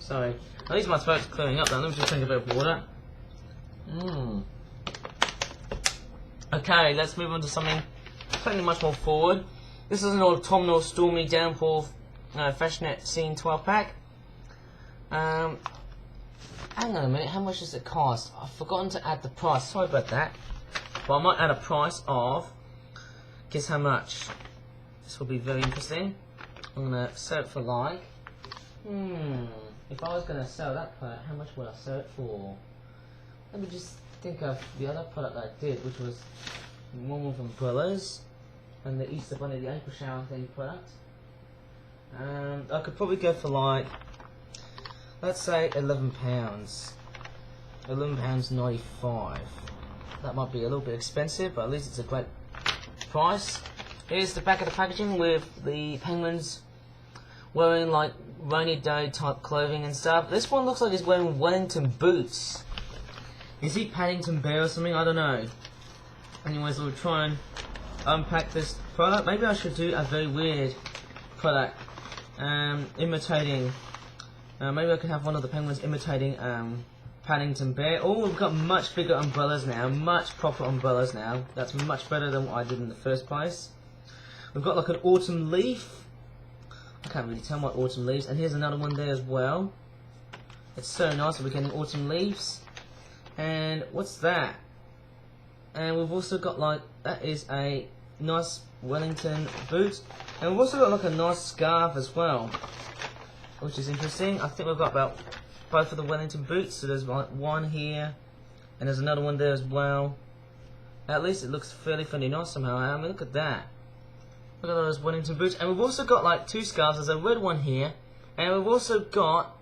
Sorry, at least my throat's clearing up now. Let me just drink a bit of water. Okay, let's move on to something slightly much more forward. This is an autumnal stormy downpour fashionette scene 12-pack. Hang on a minute, how much does it cost? I've forgotten to add the price, sorry about that. But I might add a price of, guess how much? This will be very interesting. I'm going to sell it for like, if I was going to sell that product, how much would I sell it for? Let me just think of the other product I did, which was one with umbrellas and the Easter Bunny, the April shower thing product. I could probably go for like, let's say £11. £11.95. That might be a little bit expensive, but at least it's a great price. Here's the back of the packaging with the penguins wearing like rainy day type clothing and stuff. This one looks like he's wearing Wellington boots. Is he Paddington Bear or something? I don't know. Anyways, we'll try and unpack this product. Maybe I should do a very weird product imitating. Maybe I could have one of the penguins imitating Paddington Bear. Oh, we've got much bigger umbrellas now, much proper umbrellas now. That's much better than what I did in the first place. We've got like an autumn leaf. I can't really tell what autumn leaves. And here's another one there as well. It's so nice that we're getting autumn leaves. And what's that? And we've also got like, that is a nice Wellington boot. And we've also got like a nice scarf as well, which is interesting. I think we've got about both of the Wellington boots. So there's like one here, and there's another one there as well. At least it looks fairly nice somehow. I mean, look at that. Look at those Wellington boots. And we've also got like 2 scarves. There's a red one here, and we've also got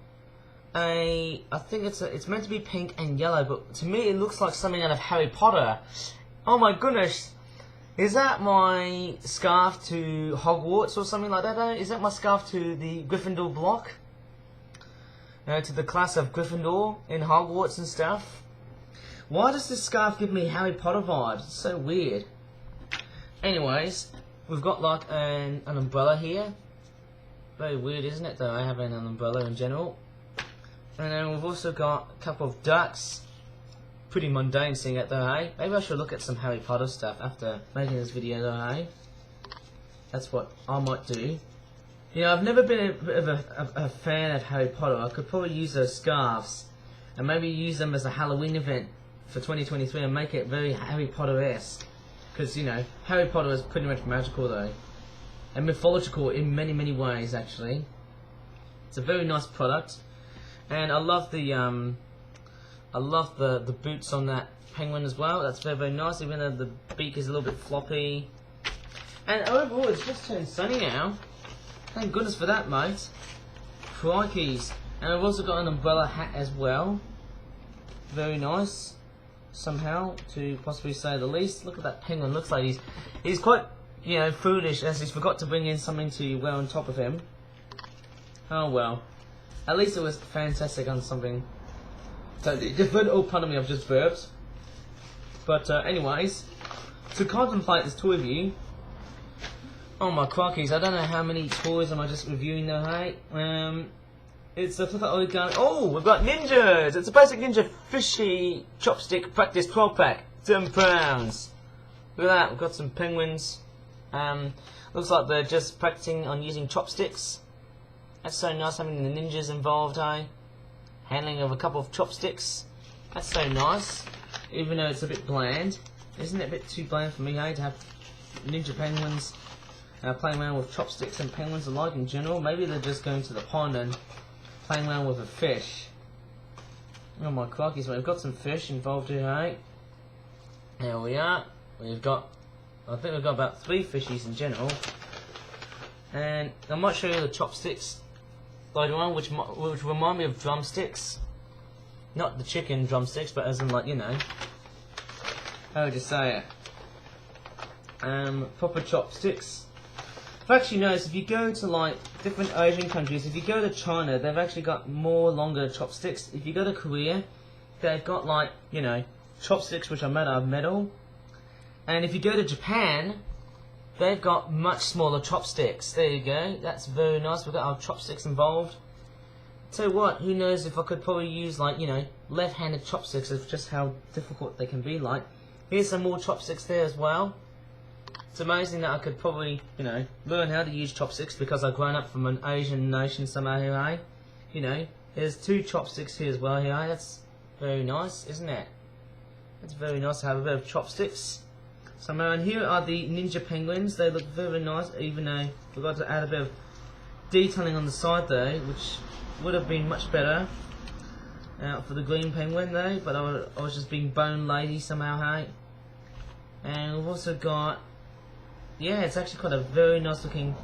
I think it's meant to be pink and yellow, but to me it looks like something out of Harry Potter. Oh my goodness. Is that my scarf to Hogwarts or something like that? Is that my scarf to the Gryffindor block? To the class of Gryffindor in Hogwarts and stuff? Why does this scarf give me Harry Potter vibes? It's so weird. Anyways, we've got like an umbrella here. Very weird, isn't it, though, I have an umbrella in general. And then we've also got a couple of ducks. Pretty mundane seeing it, though, hey? Maybe I should look at some Harry Potter stuff after making this video, though, hey? That's what I might do. You know, I've never been a bit of a fan of Harry Potter. I could probably use those scarves and maybe use them as a Halloween event for 2023 and make it very Harry Potter-esque. Because, you know, Harry Potter is pretty much magical, though. And mythological in many, many ways, actually. It's a very nice product. And I love the boots on that penguin as well. That's very, very nice, even though the beak is a little bit floppy. And overall, it's just turned sunny now. Thank goodness for that, mate. Crikeys. And I've also got an umbrella hat as well. Very nice, somehow, to possibly say the least. Look at that penguin. Looks like he's quite, you know, foolish, as he's forgot to bring in something to wear on top of him. Oh well. At least it was fantastic on something totally different. Oh, pardon me, I've just burped. But anyways, to contemplate this toy review. Oh my crikeys, I don't know how many toys am I just reviewing though, hey? It's a flip-up origami. Oh, we've got ninjas! It's a basic ninja fishy chopstick practice 12-pack. £10. Look at that, we've got some penguins. Looks like they're just practicing on using chopsticks. That's so nice having the ninjas involved, hey? Handling of a couple of chopsticks. That's so nice. Even though it's a bit bland. Isn't it a bit too bland for me, hey, to have ninja penguins playing around with chopsticks and penguins alike in general? Maybe they're just going to the pond and playing around with a fish. Oh my crikeys, we've got some fish involved here, hey? There we are. We've got, I think we've got about 3 fishies in general. And I might show you the chopsticks later on, which remind me of drumsticks. Not the chicken drumsticks, but as in, like, you know, how would you say it? Proper chopsticks. I've actually noticed if you go to like different Asian countries, if you go to China, they've actually got more longer chopsticks. If you go to Korea, they've got, like, you know, chopsticks which are made out of metal. And if you go to Japan, they've got much smaller chopsticks. There you go. That's very nice. We've got our chopsticks involved. Tell you what, who knows if I could probably use, like, you know, left-handed chopsticks, of just how difficult they can be like. Here's some more chopsticks there as well. It's amazing that I could probably, you know, learn how to use chopsticks because I've grown up from an Asian nation somehow here, eh? You know, there's 2 chopsticks here as well here, eh? That's very nice, isn't it? It's very nice to have a bit of chopsticks. Somehow, and here are the ninja penguins. They look very nice, even though I forgot to add a bit of detailing on the side though, which would have been much better for the green penguin though, but I was just being bone lazy somehow, hey? And we've also got, yeah, it's actually quite a very nice looking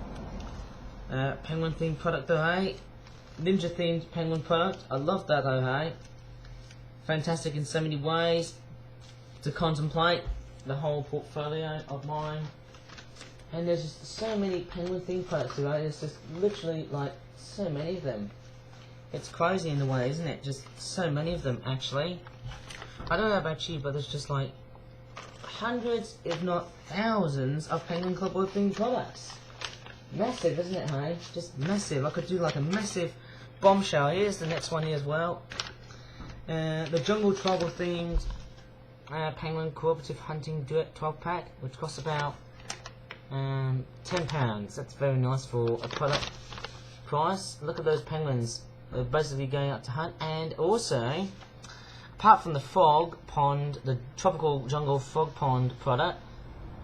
penguin themed product though, hey? Ninja themed penguin product. I love that though, hey? Fantastic in so many ways to contemplate the whole portfolio of mine. And there's just so many penguin themed products today. There's just literally like so many of them. It's crazy in a way, isn't it? Just so many of them actually. I don't know about you, but there's just like hundreds, if not thousands, of Penguin Club themed products. Massive, isn't it, hey? Just massive. I could do like a massive bombshell. Here's the next one here as well. The Jungle Tribal themed Penguin Cooperative Hunting Duet 12-pack, which costs about £10. That's very nice for a product price. Look at those penguins. They're basically going out to hunt. And also, apart from the frog pond, the tropical jungle frog pond product,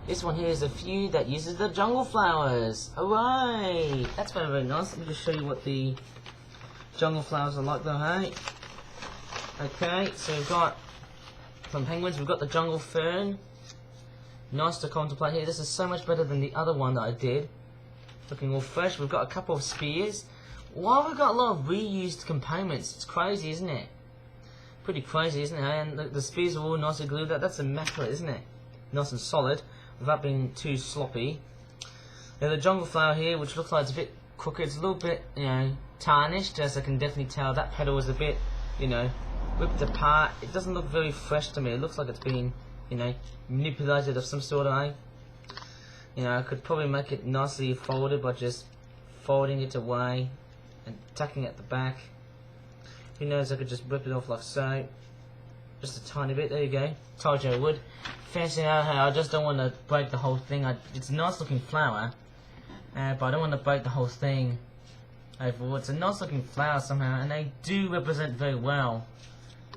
this one here is a few that uses the jungle flowers. Hooray! That's very, very nice. Let me just show you what the jungle flowers are like though, hey? Okay, so we've got from penguins, we've got the jungle fern. Nice to contemplate here. This is so much better than the other one that I did. Looking all fresh. We've got a couple of spears. Wow, we've got a lot of reused components. It's crazy, isn't it? Pretty crazy, isn't it? And the spears are all nicely glued. That's immaculate, isn't it? Nice and solid, without being too sloppy. Now the jungle flower here, which looks like it's a bit crooked. It's a little bit, you know, tarnished, as I can definitely tell. That petal is a bit, you know, ripped apart. It doesn't look very fresh to me. It looks like it's been, you know, manipulated of some sort, eh? You know, I could probably make it nicely folded by just folding it away and tucking it at the back. Who knows, I could just rip it off like so. Just a tiny bit, there you go. Told you I would. Fancy how I just don't want to break the whole thing. It's a nice looking flower, but I don't want to break the whole thing overall. It's a nice looking flower somehow, and they do represent very well.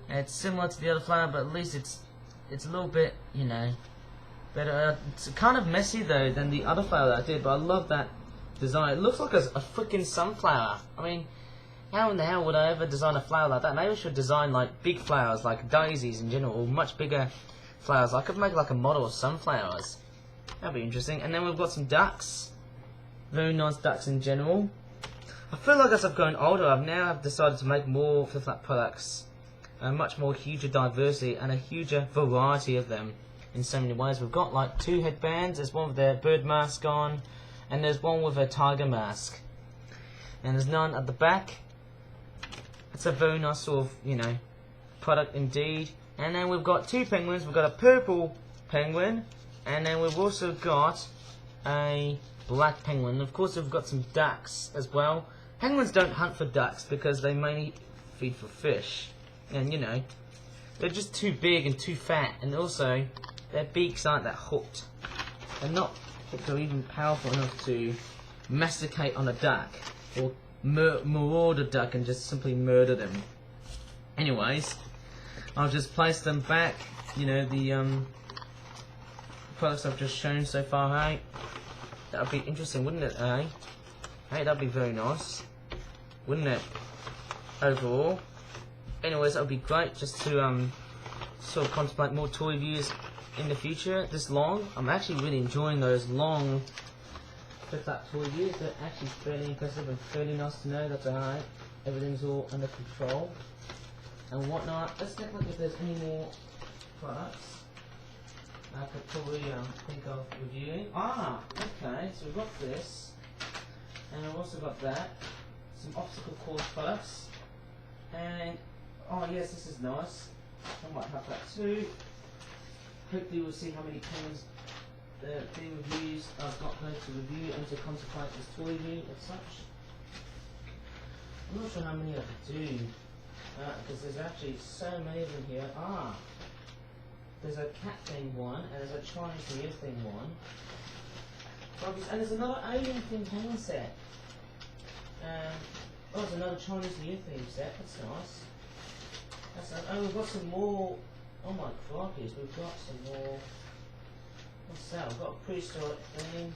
It's similar to the other flower, but at least it's a little bit, you know, better. It's kind of messy though than the other flower that I did, but I love that design. It looks like a freaking sunflower. I mean, how in the hell would I ever design a flower like that? Maybe I should design like big flowers, like daisies in general, or much bigger flowers. I could make like a model of sunflowers. That'd be interesting. And then we've got some ducks. Very nice ducks in general. I feel like as I've grown older, I've now decided to make more flip-flap products. Much more huger diversity and a huger variety of them in so many ways. We've got like 2 headbands. There's one with a bird mask on, and there's one with a tiger mask. And there's none at the back. It's a very nice sort of, you know, product indeed. And then we've got 2 penguins. We've got a purple penguin, and then we've also got a black penguin. Of course, we've got some ducks as well. Penguins don't hunt for ducks because they mainly feed for fish. And, you know, they're just too big and too fat. And also, their beaks aren't that hooked. They're not hooked or even powerful enough to masticate on a duck. Or maraud a duck and just simply murder them. Anyways, I'll just place them back. You know, the products I've just shown so far, hey? That would be interesting, wouldn't it, eh? Hey, that'd be very nice, wouldn't it? Overall. Anyways, that would be great just to sort of contemplate more toy reviews in the future. This long, I'm actually really enjoying those long flip-flap toy reviews. They're actually fairly impressive and fairly nice to know that everything's all under control and whatnot. Let's take a look if there's any more products I could probably think of reviewing. Ah, okay, so we've got this, and I've also got that. Some obstacle course products, and oh yes, this is nice. I might have that too. Hopefully we'll see how many penguins the reviews I've got going to review and to contemplate this toy review and such. I'm not sure how many I could do, because there's actually so many of them here. Ah, there's a cat thing one, and there's a Chinese New Year thing one. And there's another Asian thing penguin set. Oh, there's another Chinese New Year theme set. That's nice. Oh, we've got some more. Oh my crikey, we've got some more. What's that? We've got a prehistoric thing.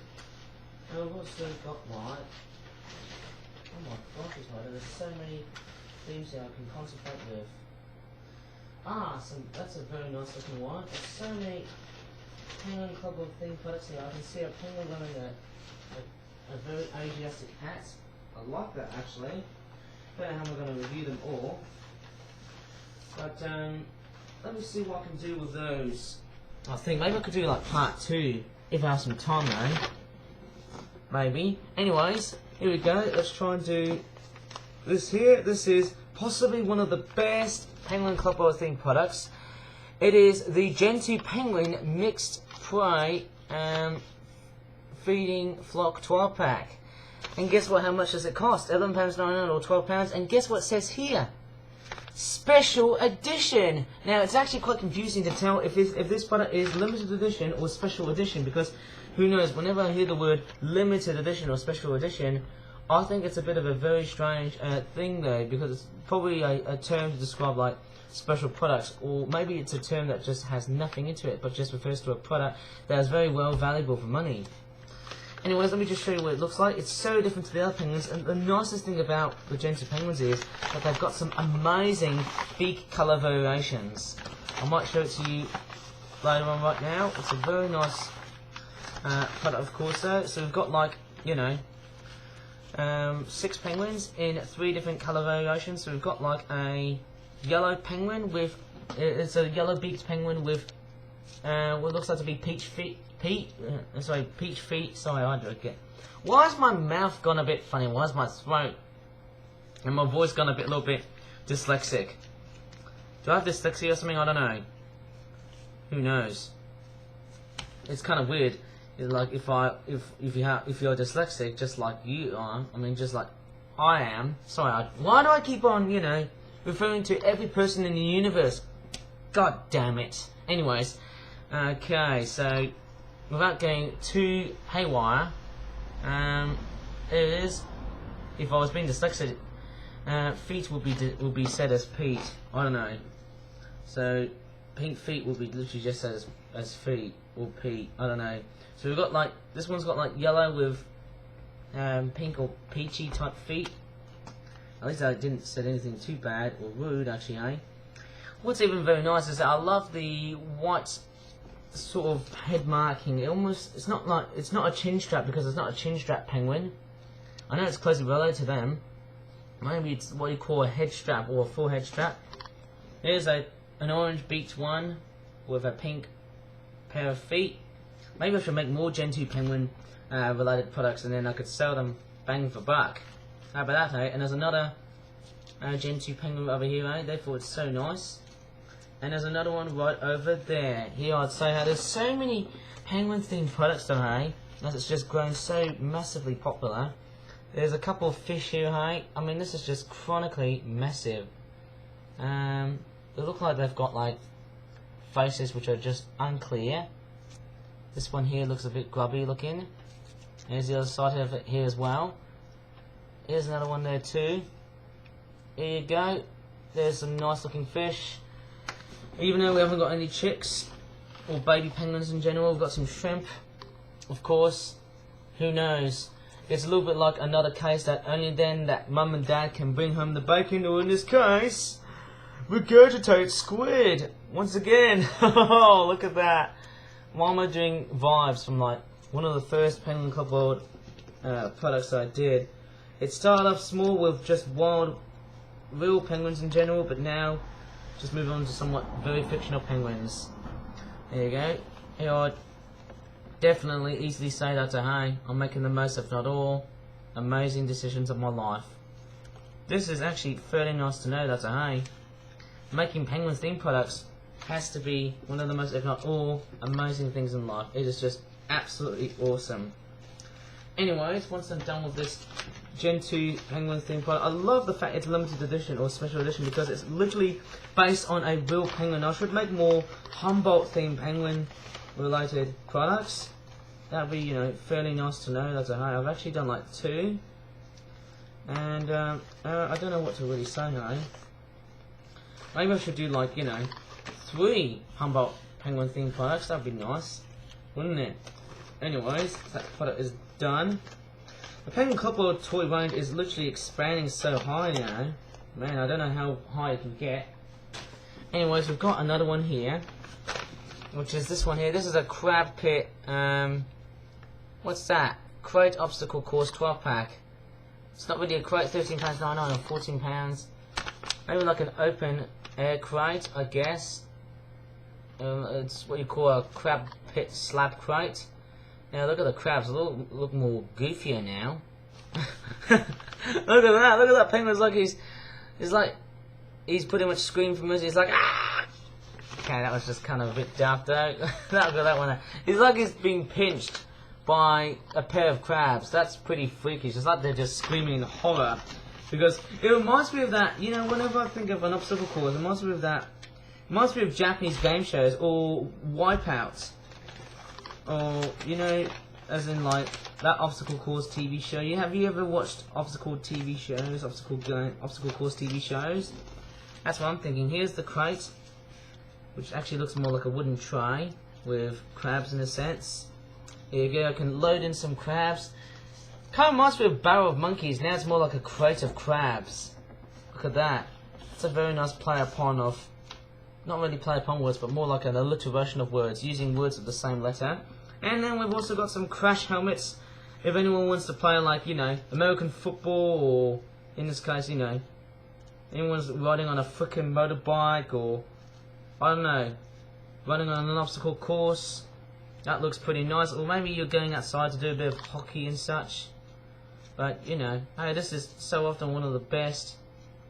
Oh, we've also got like. Oh my crikey, there's so many themes here I can concentrate with. Ah, that's a very nice looking one. There's so many penguin club of theme products here. I can see a penguin wearing a very Asiatic hat. I like that actually. Don't know how we're going to review them all. But let me see what I can do with those. I think maybe I could do like part 2 if I have some time though. Maybe. Anyways, here we go. Let's try and do this here. This is possibly one of the best Penguin Club themed products. It is the Gen 2 Penguin Mixed Prey Feeding Flock 12 pack. And guess what? How much does it cost? £11.99 or £12. And guess what it says here? Special edition. Now it's actually quite confusing to tell if this product is limited edition or special edition, because who knows? Whenever I hear the word limited edition or special edition, I think it's a bit of a very strange thing though, because it's probably a term to describe like special products, or maybe it's a term that just has nothing into it but just refers to a product that is very well valuable for money. Anyways, let me just show you what it looks like. It's so different to the other penguins, and the nicest thing about the Gen 2 penguins is that they've got some amazing beak colour variations. I might show it to you later on right now. It's a very nice product, of course, though. So we've got like, you know, 6 penguins in 3 different colour variations. So we've got like a yellow penguin with, it's a yellow beaked penguin with what looks like to be peach feet. Peach feet. Sorry, I drink it. Why is my mouth gone a bit funny? Why is my throat and my voice gone a little bit dyslexic? Do I have dyslexia or something? I don't know. Who knows? It's kind of weird. It's like if you're dyslexic, just like you are. I mean, just like I am. Sorry. Why do I keep on, you know, referring to every person in the universe? God damn it. Anyways, okay. So without going too haywire, it is. If I was being dyslexic, feet will be said as Pete. I don't know. So pink feet will be literally just said as feet or Pete. I don't know. So we've got like this one's got like yellow with pink or peachy type feet. At least I didn't say anything too bad or rude actually, eh? What's even very nice is that I love the white sort of head marking. It's not a chin strap because it's not a chin strap penguin. I know it's closely related to them. Maybe it's what you call a head strap or a full head strap. Here's an orange beach one with a pink pair of feet. Maybe I should make more Gen 2 penguin related products and then I could sell them bang for buck. How about that, eh? And there's another Gen 2 penguin over here, eh? Therefore it's so nice. And there's another one right over there. Here I'd say how there's so many penguin themed products though, eh? As it's just grown so massively popular. There's a couple of fish here, hey. I mean, this is just chronically massive. They look like they've got like faces which are just unclear. This one here looks a bit grubby looking. Here's the other side of it here as well. Here's another one there too. Here you go. There's some nice looking fish. Even though we haven't got any chicks or baby penguins in general, we've got some shrimp, of course. Who knows? It's a little bit like another case that only then that mum and dad can bring home the bacon, or in this case, regurgitate squid. Once again. Oh, look at that. Why am I doing vibes from like one of the first Penguin Club World products I did? It started off small with just wild, real penguins in general, but now just move on to somewhat very fictional penguins. There you go. Here I'd definitely easily say that to hey, I'm making the most, if not all, amazing decisions of my life. This is actually fairly nice to know that to hey, making penguin themed products has to be one of the most, if not all, amazing things in life. It is just absolutely awesome. Anyways, once I'm done with this Gen 2 penguin themed product, I love the fact it's limited edition or special edition because it's literally based on a real penguin. I should make more Humboldt themed penguin related products. That'd be, you know, fairly nice to know. That's a hey. I've actually done like 2, and I don't know what to really say now. Maybe I should do like, you know, 3 Humboldt penguin themed products. That'd be nice, wouldn't it? Anyways, that product is done. The Penguin Club World toy range is literally expanding so high now. Man, I don't know how high it can get. Anyways, we've got another one here, which is this one here. This is a crab pit. What's that? Crate obstacle course 12 pack. It's not really a crate. £13.99 or £14. Maybe like an open air crate, I guess. It's what you call a crab pit slab crate. Now look at the crabs. They look more goofier now. Look at that. Look at that penguin. He's pretty much screaming for mercy. He's like, ah! Okay, that was just kind of a bit daft though. that one. It's like he's being pinched by a pair of crabs. That's pretty freaky. It's just like they're just screaming in horror. Because it reminds me of that, you know, whenever I think of an obstacle course, it reminds me of that. It reminds me of Japanese game shows or Wipeouts. Or, you know, as in like that obstacle course TV show. Have you ever watched obstacle TV shows, obstacle course TV shows? That's what I'm thinking. Here's the crate, which actually looks more like a wooden tray with crabs in a sense. Here you go. I can load in some crabs. Kind of reminds me of a barrel of monkeys. Now it's more like a crate of crabs. Look at that. It's a very nice play upon of, not really play upon words, but more like an alliteration of words, using words of the same letter. And then we've also got some crash helmets. If anyone wants to play like, you know, American football, or in this case, you know, anyone's riding on a frickin' motorbike, or, I don't know, running on an obstacle course. That looks pretty nice. Or maybe you're going outside to do a bit of hockey and such. But, you know, hey, this is so often one of the best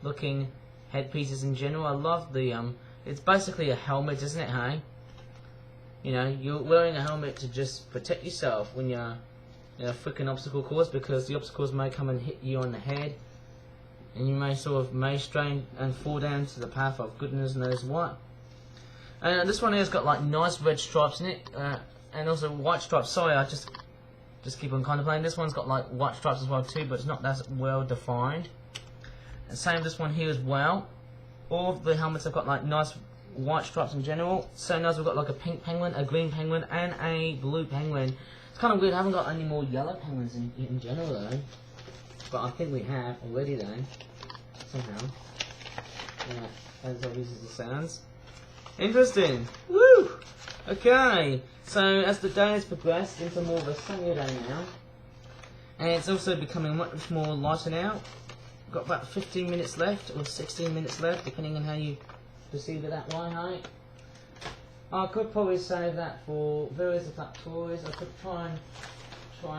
looking headpieces in general. I love the It's basically a helmet, isn't it, hey? You know, you're wearing a helmet to just protect yourself when you're in a freaking obstacle course, because the obstacles may come and hit you on the head, and you may strain and fall down to the path of goodness knows what. And this one here has got like nice red stripes in it, and also white stripes. Sorry, I just keep on contemplating. This one's got like white stripes as well too, but it's not that well defined. And same with this one here as well. All of the helmets have got like nice white stripes in general. So nice, we've got like a pink penguin, a green penguin, and a blue penguin. It's kind of weird, I haven't got any more yellow penguins in general though. But I think we have already though, somehow. Yeah, as obvious as it sounds. Interesting! Woo! Okay, so as the day has progressed into more of a sunnier day now, and it's also becoming much more lighter now. We've got about 15 minutes left, or 16 minutes left, depending on how you perceive it that way, hey? I could probably save that for various attack toys. I could try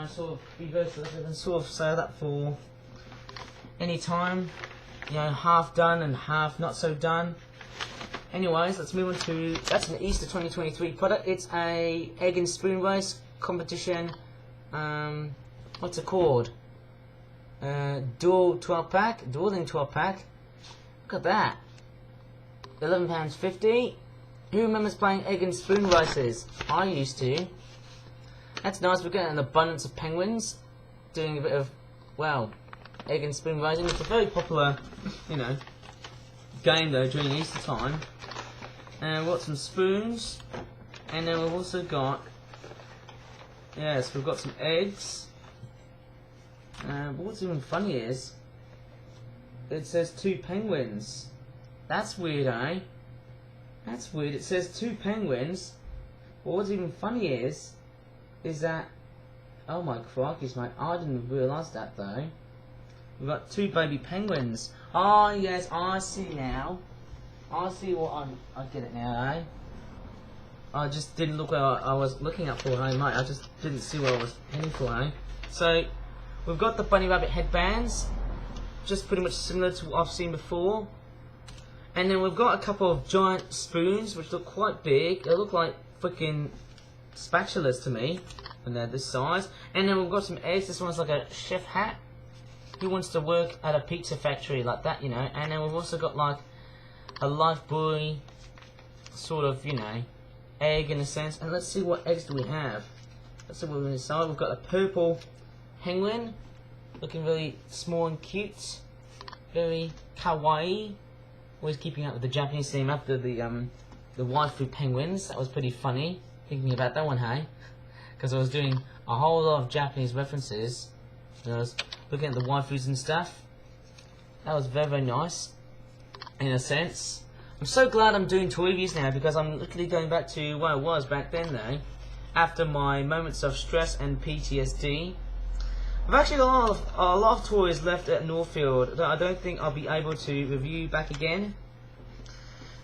and sort of be very selective and sort of save that for any time. You know, half done and half not so done. Anyways, let's move on to, that's an Easter 2023 product. It's a egg and spoon race competition. What's it called? Dueling 12 pack. Look at that. £11.50. Who remembers playing egg and spoon races? I used to. That's nice. We're getting an abundance of penguins doing a bit of, well, egg and spoon racing. It's a very popular, you know, game though during Easter time. And we've got some spoons, and then we've also got, yes, we've got some eggs. But what's even funny is, it says 2 penguins. That's weird, eh? That's weird. It says 2 penguins. But what's even funny is that, oh my crikeys, mate, I didn't realise that though. We've got 2 baby penguins. Oh yes, I see now. I see what I get it now, eh? I just didn't look where I was looking up for, hey mate. I just didn't see what I was heading for, eh? So, we've got the bunny rabbit headbands, just pretty much similar to what I've seen before. And then we've got a couple of giant spoons, which look quite big. They look like freaking spatulas to me, when they're this size. And then we've got some eggs. This one's like a chef hat. Who wants to work at a pizza factory like that, you know? And then we've also got like a life buoy, sort of, you know, egg in a sense. And let's see what eggs do we have. Let's see what we're inside. We've got a purple penguin, looking really small and cute, very kawaii. Always keeping up with the Japanese theme after the waifu penguins. That was pretty funny, thinking about that one, hey? Because I was doing a whole lot of Japanese references. I was looking at the waifus and stuff. That was very, very nice, in a sense. I'm so glad I'm doing toy reviews now, because I'm literally going back to where I was back then, though, after my moments of stress and PTSD. I've actually got a lot of toys left at Northfield that I don't think I'll be able to review back again.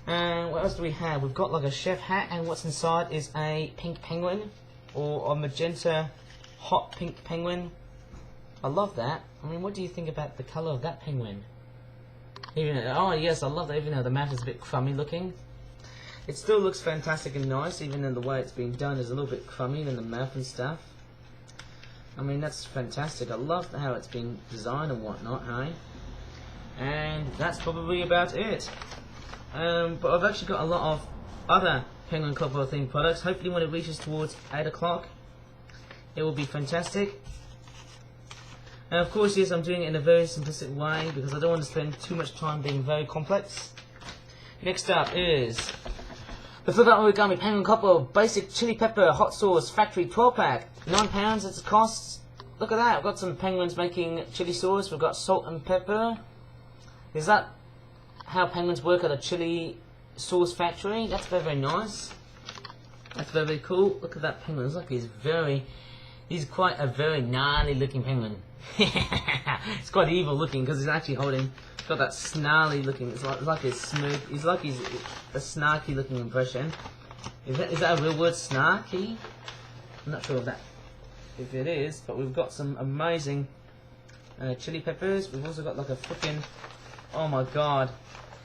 And what else do we have? We've got like a chef hat, and what's inside is a pink penguin, or a magenta hot pink penguin. I love that. I mean, what do you think about the colour of that penguin? Oh yes, I love that, even though the mouth is a bit crummy looking. It still looks fantastic and nice, even though the way it's been done is a little bit crummy in the mouth and stuff. I mean, that's fantastic. I love how it's been designed and whatnot, hey? And that's probably about it. But I've actually got a lot of other Penguin Club themed products. Hopefully when it reaches towards 8 o'clock, it will be fantastic. And of course, yes, I'm doing it in a very simplistic way, because I don't want to spend too much time being very complex. Next up is the Flip Out Origami Penguin Couple Basic Chili Pepper Hot Sauce Factory 12 pack. £9 it costs. Look at that, I've got some penguins making chili sauce. We've got salt and pepper. Is that how penguins work at a chili sauce factory? That's very, very nice. That's very, very cool. Look at that penguin. It's like he's quite a very gnarly looking penguin. It's quite evil looking, because he's actually holding, he's got that snarly looking, it's like a smooth, he's a snarky looking impression. Is that a real word, snarky? I'm not sure if it is, but we've got some amazing chili peppers. We've also got like a freaking, oh my god,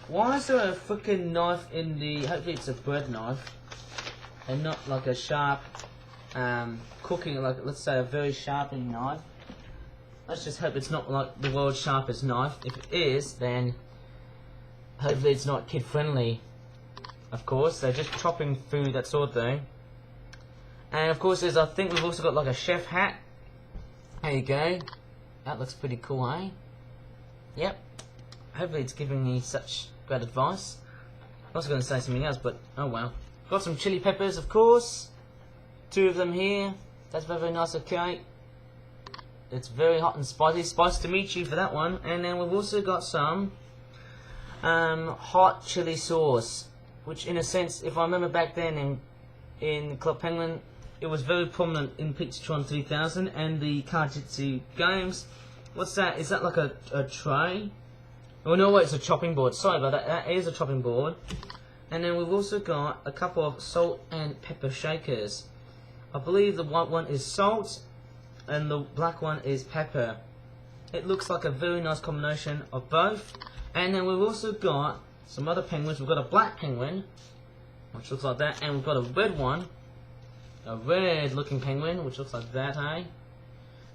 Why is there a freaking knife in the... Hopefully it's a bread knife. And not like a sharp cooking, like let's say a very sharpening knife. Let's just hope it's not like the world's sharpest knife. If it is, then hopefully it's not kid friendly. Of course, they're just chopping food, that sort of thing. And of course I think we've also got like a chef hat. There you go. That looks pretty cool, eh? Yep. Hopefully it's giving me such great advice. I was going to say something else, but oh well. Got some chili peppers, of course. 2 of them here. That's very, very nice, okay. It's very hot and spicy. Spicy to meet you for that one. And then we've also got some hot chili sauce. Which in a sense, if I remember back then in Club Penguin, it was very prominent in Pizzatron 3000 and the Kajitsu games. What's that? Is that like a tray? Oh no, wait, it's a chopping board. Sorry about that. That is a chopping board. And then we've also got a couple of salt and pepper shakers. I believe the white one is salt and the black one is pepper. It looks like a very nice combination of both. And then we've also got some other penguins. We've got a black penguin, which looks like that, and we've got a red one, a red looking penguin, which looks like that, eh?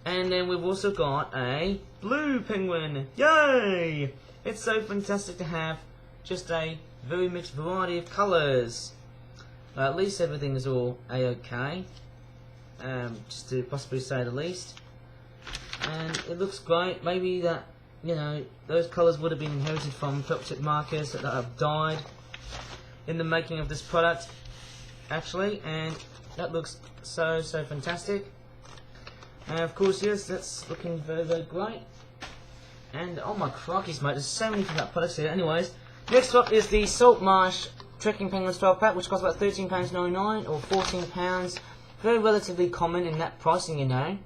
And then we've also got a blue penguin. Yay! It's so fantastic to have just a very mixed variety of colours. At least everything is all a-okay, just to possibly say the least. And it looks great. Maybe that, you know, those colours would have been inherited from felt tip markers that have died in the making of this product, actually. And that looks so fantastic. And of course, yes, that's looking very, very great. And oh my crikey, mate, there's so many different products here. Anyways, next up is the Salt Marsh Trekking Penguins 12 pack, which costs about £13.99 or £14. Very relatively common in that pricing, you know.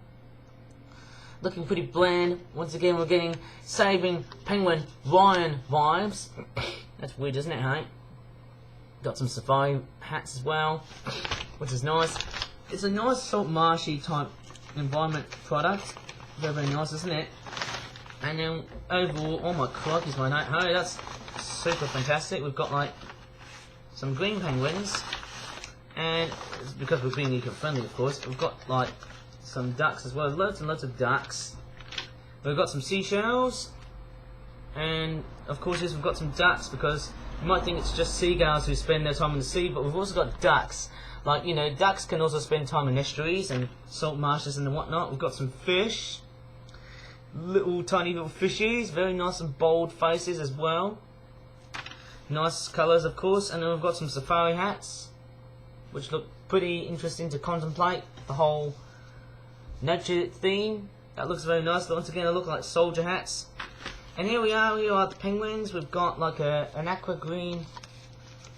Looking pretty bland. Once again, we're getting Saving Penguin Ryan vibes. That's weird, isn't it, hey? Got some safari hats as well, which is nice. It's a nice salt marshy type environment product. Very, very nice, isn't it? And then overall, oh my crikey, my night. Hey, that's super fantastic. We've got like some green penguins, and it's because we're being eco-friendly, of course. We've got like some ducks as well, loads and loads of ducks. We've got some seashells, and of course, yes, we've got some ducks because you might think it's just seagulls who spend their time in the sea, but we've also got ducks. Like, you know, ducks can also spend time in estuaries and salt marshes and whatnot. We've got some fish, tiny little fishies, very nice and bold faces as well. Nice colours, of course, and then we've got some safari hats, which look pretty interesting to contemplate. The whole nature theme, that looks very nice. Once again, they look like soldier hats. And here are the penguins. We've got like an aqua green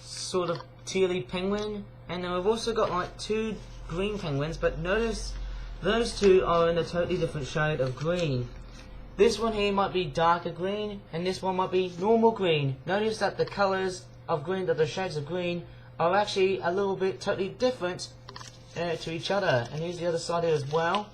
sort of tealy penguin, and then we've also got like 2 green penguins, but notice those 2 are in a totally different shade of green. This one here might be darker green, and this one might be normal green. Notice that the colours of green, that the shades of green, are actually a little bit totally different to each other. And here's the other side here as well.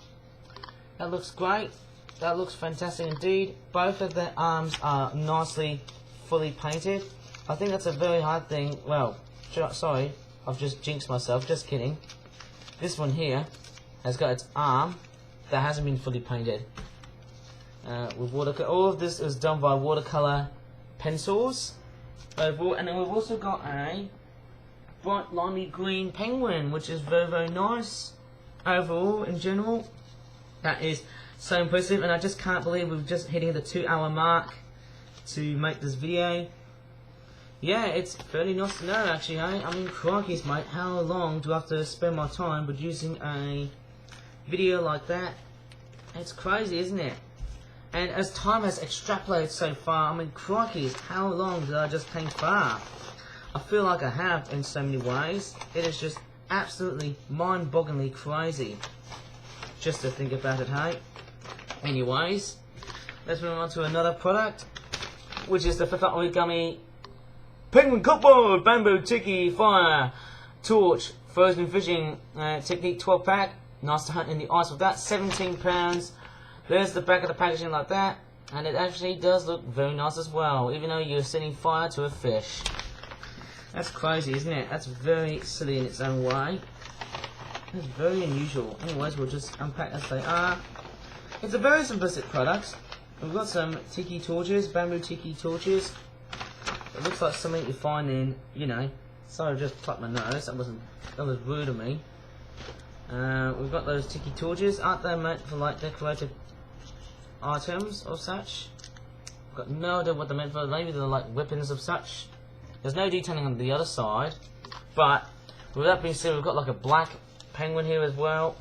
That looks great. That looks fantastic indeed. Both of the arms are nicely fully painted. I think that's a very hard thing. Well, sorry, I've just jinxed myself. Just kidding. This one here has got its arm that hasn't been fully painted. With watercolor. All of this is done by watercolor pencils overall, and then we've also got a bright limey green penguin, which is very, very nice overall in general. That is so impressive, and I just can't believe we're just hitting the 2-hour mark to make this video. Yeah, it's fairly nice to know actually, hey? I mean, crikey, mate, how long do I have to spend my time producing a video like that? It's crazy, isn't it? And as time has extrapolated so far, I mean, crikey, how long did I just paint far? I feel like I have in so many ways. It is just absolutely mind-bogglingly crazy just to think about it, hey? Anyways, let's move on to another product, which is the Origami Penguin Cupboard Bamboo Tiki Fire Torch Frozen Fishing Technique 12 pack. Nice to hunt in the ice with that. £17. There's the back of the packaging like that. And it actually does look very nice as well, even though you're setting fire to a fish. That's crazy, isn't it? That's very silly in its own way. It's very unusual. Anyways, we'll just unpack as they are. It's a very simplistic product. We've got some tiki torches, bamboo tiki torches. It looks like something you find in, you know. Sorry, I just plucked my nose. That was rude of me. We've got those tiki torches. Aren't they meant for like decorative items or such? I've got no idea what they're meant for. Maybe they're like weapons of such. There's no detailing on the other side. But with that being said, we've got like a black penguin here as well.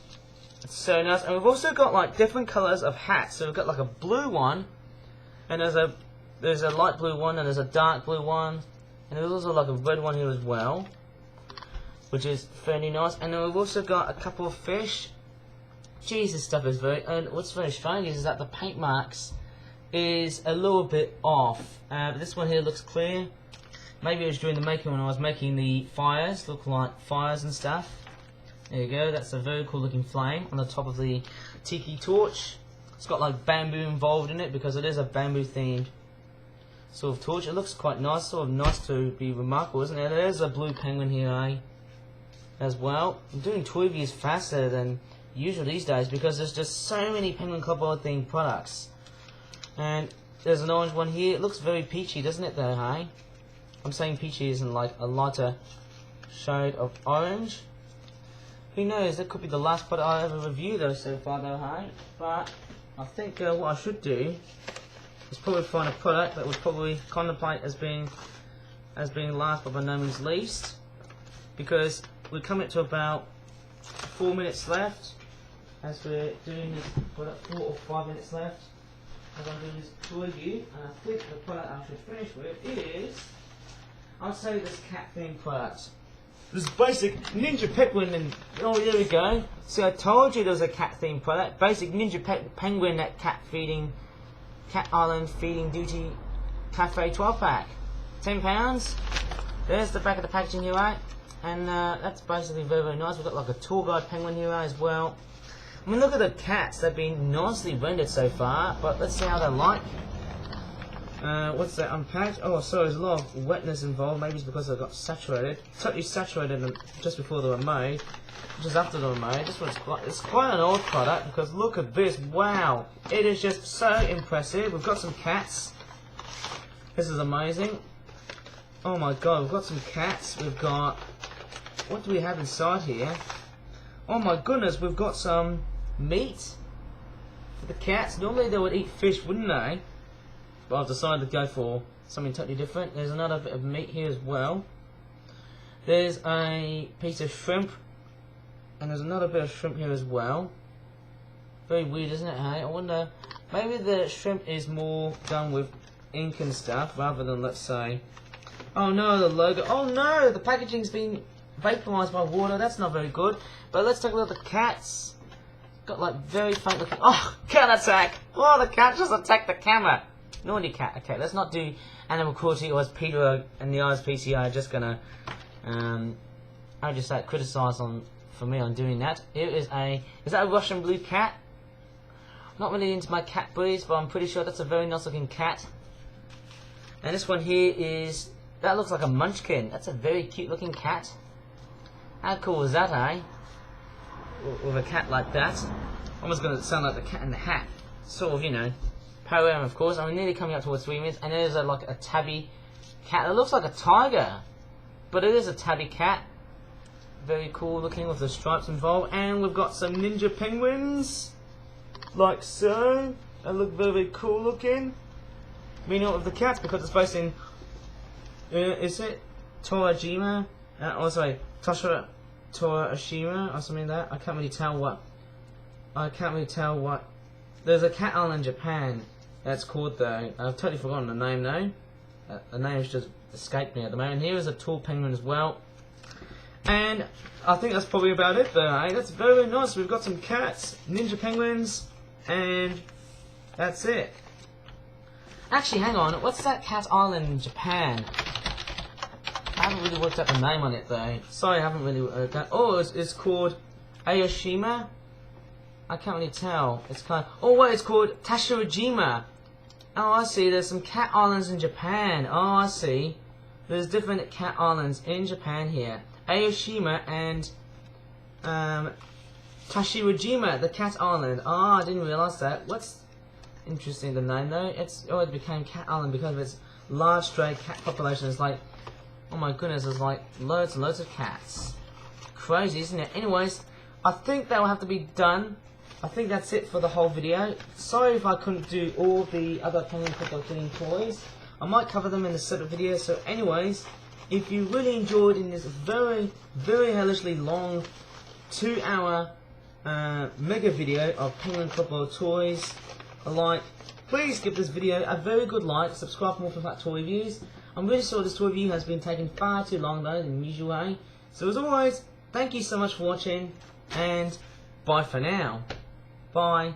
It's so nice. And we've also got like different colours of hats. So we've got like a blue one, and there's a light blue one, and there's a dark blue one, and there's also like a red one here as well, which is fairly nice. And then we've also got a couple of fish. Jeez, this stuff is very... And what's very strange is that the paint marks is a little bit off. This one here looks clear. Maybe it was during the making when I was making the fires. Look like fires and stuff. There you go. That's a very cool looking flame on the top of the tiki torch. It's got like bamboo involved in it because it is a bamboo themed sort of torch. It looks quite nice, sort of nice to be remarkable, isn't it? There's a blue penguin here, as well. I'm doing toy reviews faster than usual these days because there's just so many Penguin Club World themed products. And there's an orange one here. It looks very peachy, doesn't it though, hey? I'm saying peachy isn't like a lighter shade of orange. Who knows, that could be the last product I ever review though so far though, hey? But I think what I should do is probably find a product that would probably contemplate as being last but by no means least. Because we're coming to about 4 minutes left as we're doing this product, 4 or 5 minutes left as I'm doing this tour review. And I think the product I should finish with is, I'd say this cat themed product. This basic Ninja Penguin, and oh, there we go. See, I told you there was a cat themed product. Basic Ninja Penguin at Cat Island Feeding Duty Cafe 12 pack. £10. There's the back of the packaging here, right? And that's basically very, very nice. We've got like a tour guide penguin here as well. I mean, look at the cats. They've been nicely rendered so far, but let's see how they're like. What's that unpacked? Oh, sorry, there's a lot of wetness involved. Maybe it's because they got saturated. Totally saturated them just before they were made. Just after they were made. This one's quite an old product because look at this. Wow. It is just so impressive. We've got some cats. This is amazing. Oh my god, we've got some cats. We've got... What do we have inside here? Oh my goodness, we've got some meat for the cats. Normally they would eat fish, wouldn't they? But I've decided to go for something totally different. There's another bit of meat here as well. There's a piece of shrimp. And there's another bit of shrimp here as well. Very weird, isn't it, hey? I wonder, maybe the shrimp is more done with ink and stuff, rather than, let's say... Oh no, the logo... Oh no, the packaging's been vaporized by water. That's not very good. But let's take a look at the cats. Got like very faint looking... Oh, cat attack! Oh, the cat just attacked the camera. Naughty cat. Okay, let's not do animal cruelty, or as Peter and the ISPCA are just gonna, I just like criticize for me on doing that. Here is that a Russian blue cat? I'm not really into my cat breeds, but I'm pretty sure that's a very nice looking cat. And this one here that looks like a munchkin. That's a very cute looking cat. How cool is that, eh? With a cat like that. Almost gonna sound like the Cat in the Hat. Sort of, you know. Poem, of course. I'm nearly coming up towards 3 minutes, and there's like a tabby cat. It looks like a tiger, but it is a tabby cat. Very cool looking with the stripes involved. And we've got some ninja penguins, like so. They look very cool looking. Meaning of the cats because it's based in, is it Torajima? Also Torashima or something like that. I can't really tell what. There's a cat island in Japan that's called though. I've totally forgotten the name though. The name's just escaped me at the moment. Here is a tall penguin as well. And I think that's probably about it though, eh? That's very, very nice. We've got some cats, ninja penguins, and that's it. Actually, hang on. What's that cat island in Japan? I haven't really worked out the name on it though. Sorry, I haven't really worked out. Oh, it's called Aoshima? I can't really tell. It's kind of... Oh, wait, it's called Tashirajima. Oh, I see. There's some cat islands in Japan. Oh, I see. There's different cat islands in Japan here. Aoshima and Tashiwajima, the cat island. Oh, I didn't realise that. What's interesting to know though? It became cat island because of its large stray cat population. It's like, oh my goodness, there's like loads and loads of cats. Crazy, isn't it? Anyways, I think that will have to be done. I think that's it for the whole video. Sorry if I couldn't do all the other Penguin Crocodile Cleaning toys. I might cover them in a separate video. So anyways, if you really enjoyed in this very, very hellishly long 2-hour mega video of Penguin Crocodile toys, please give this video a very good like, subscribe for more Flip Up toy reviews. I'm really sorry this toy review has been taking far too long though than usual way. So as always, thank you so much for watching, and bye for now. Bye.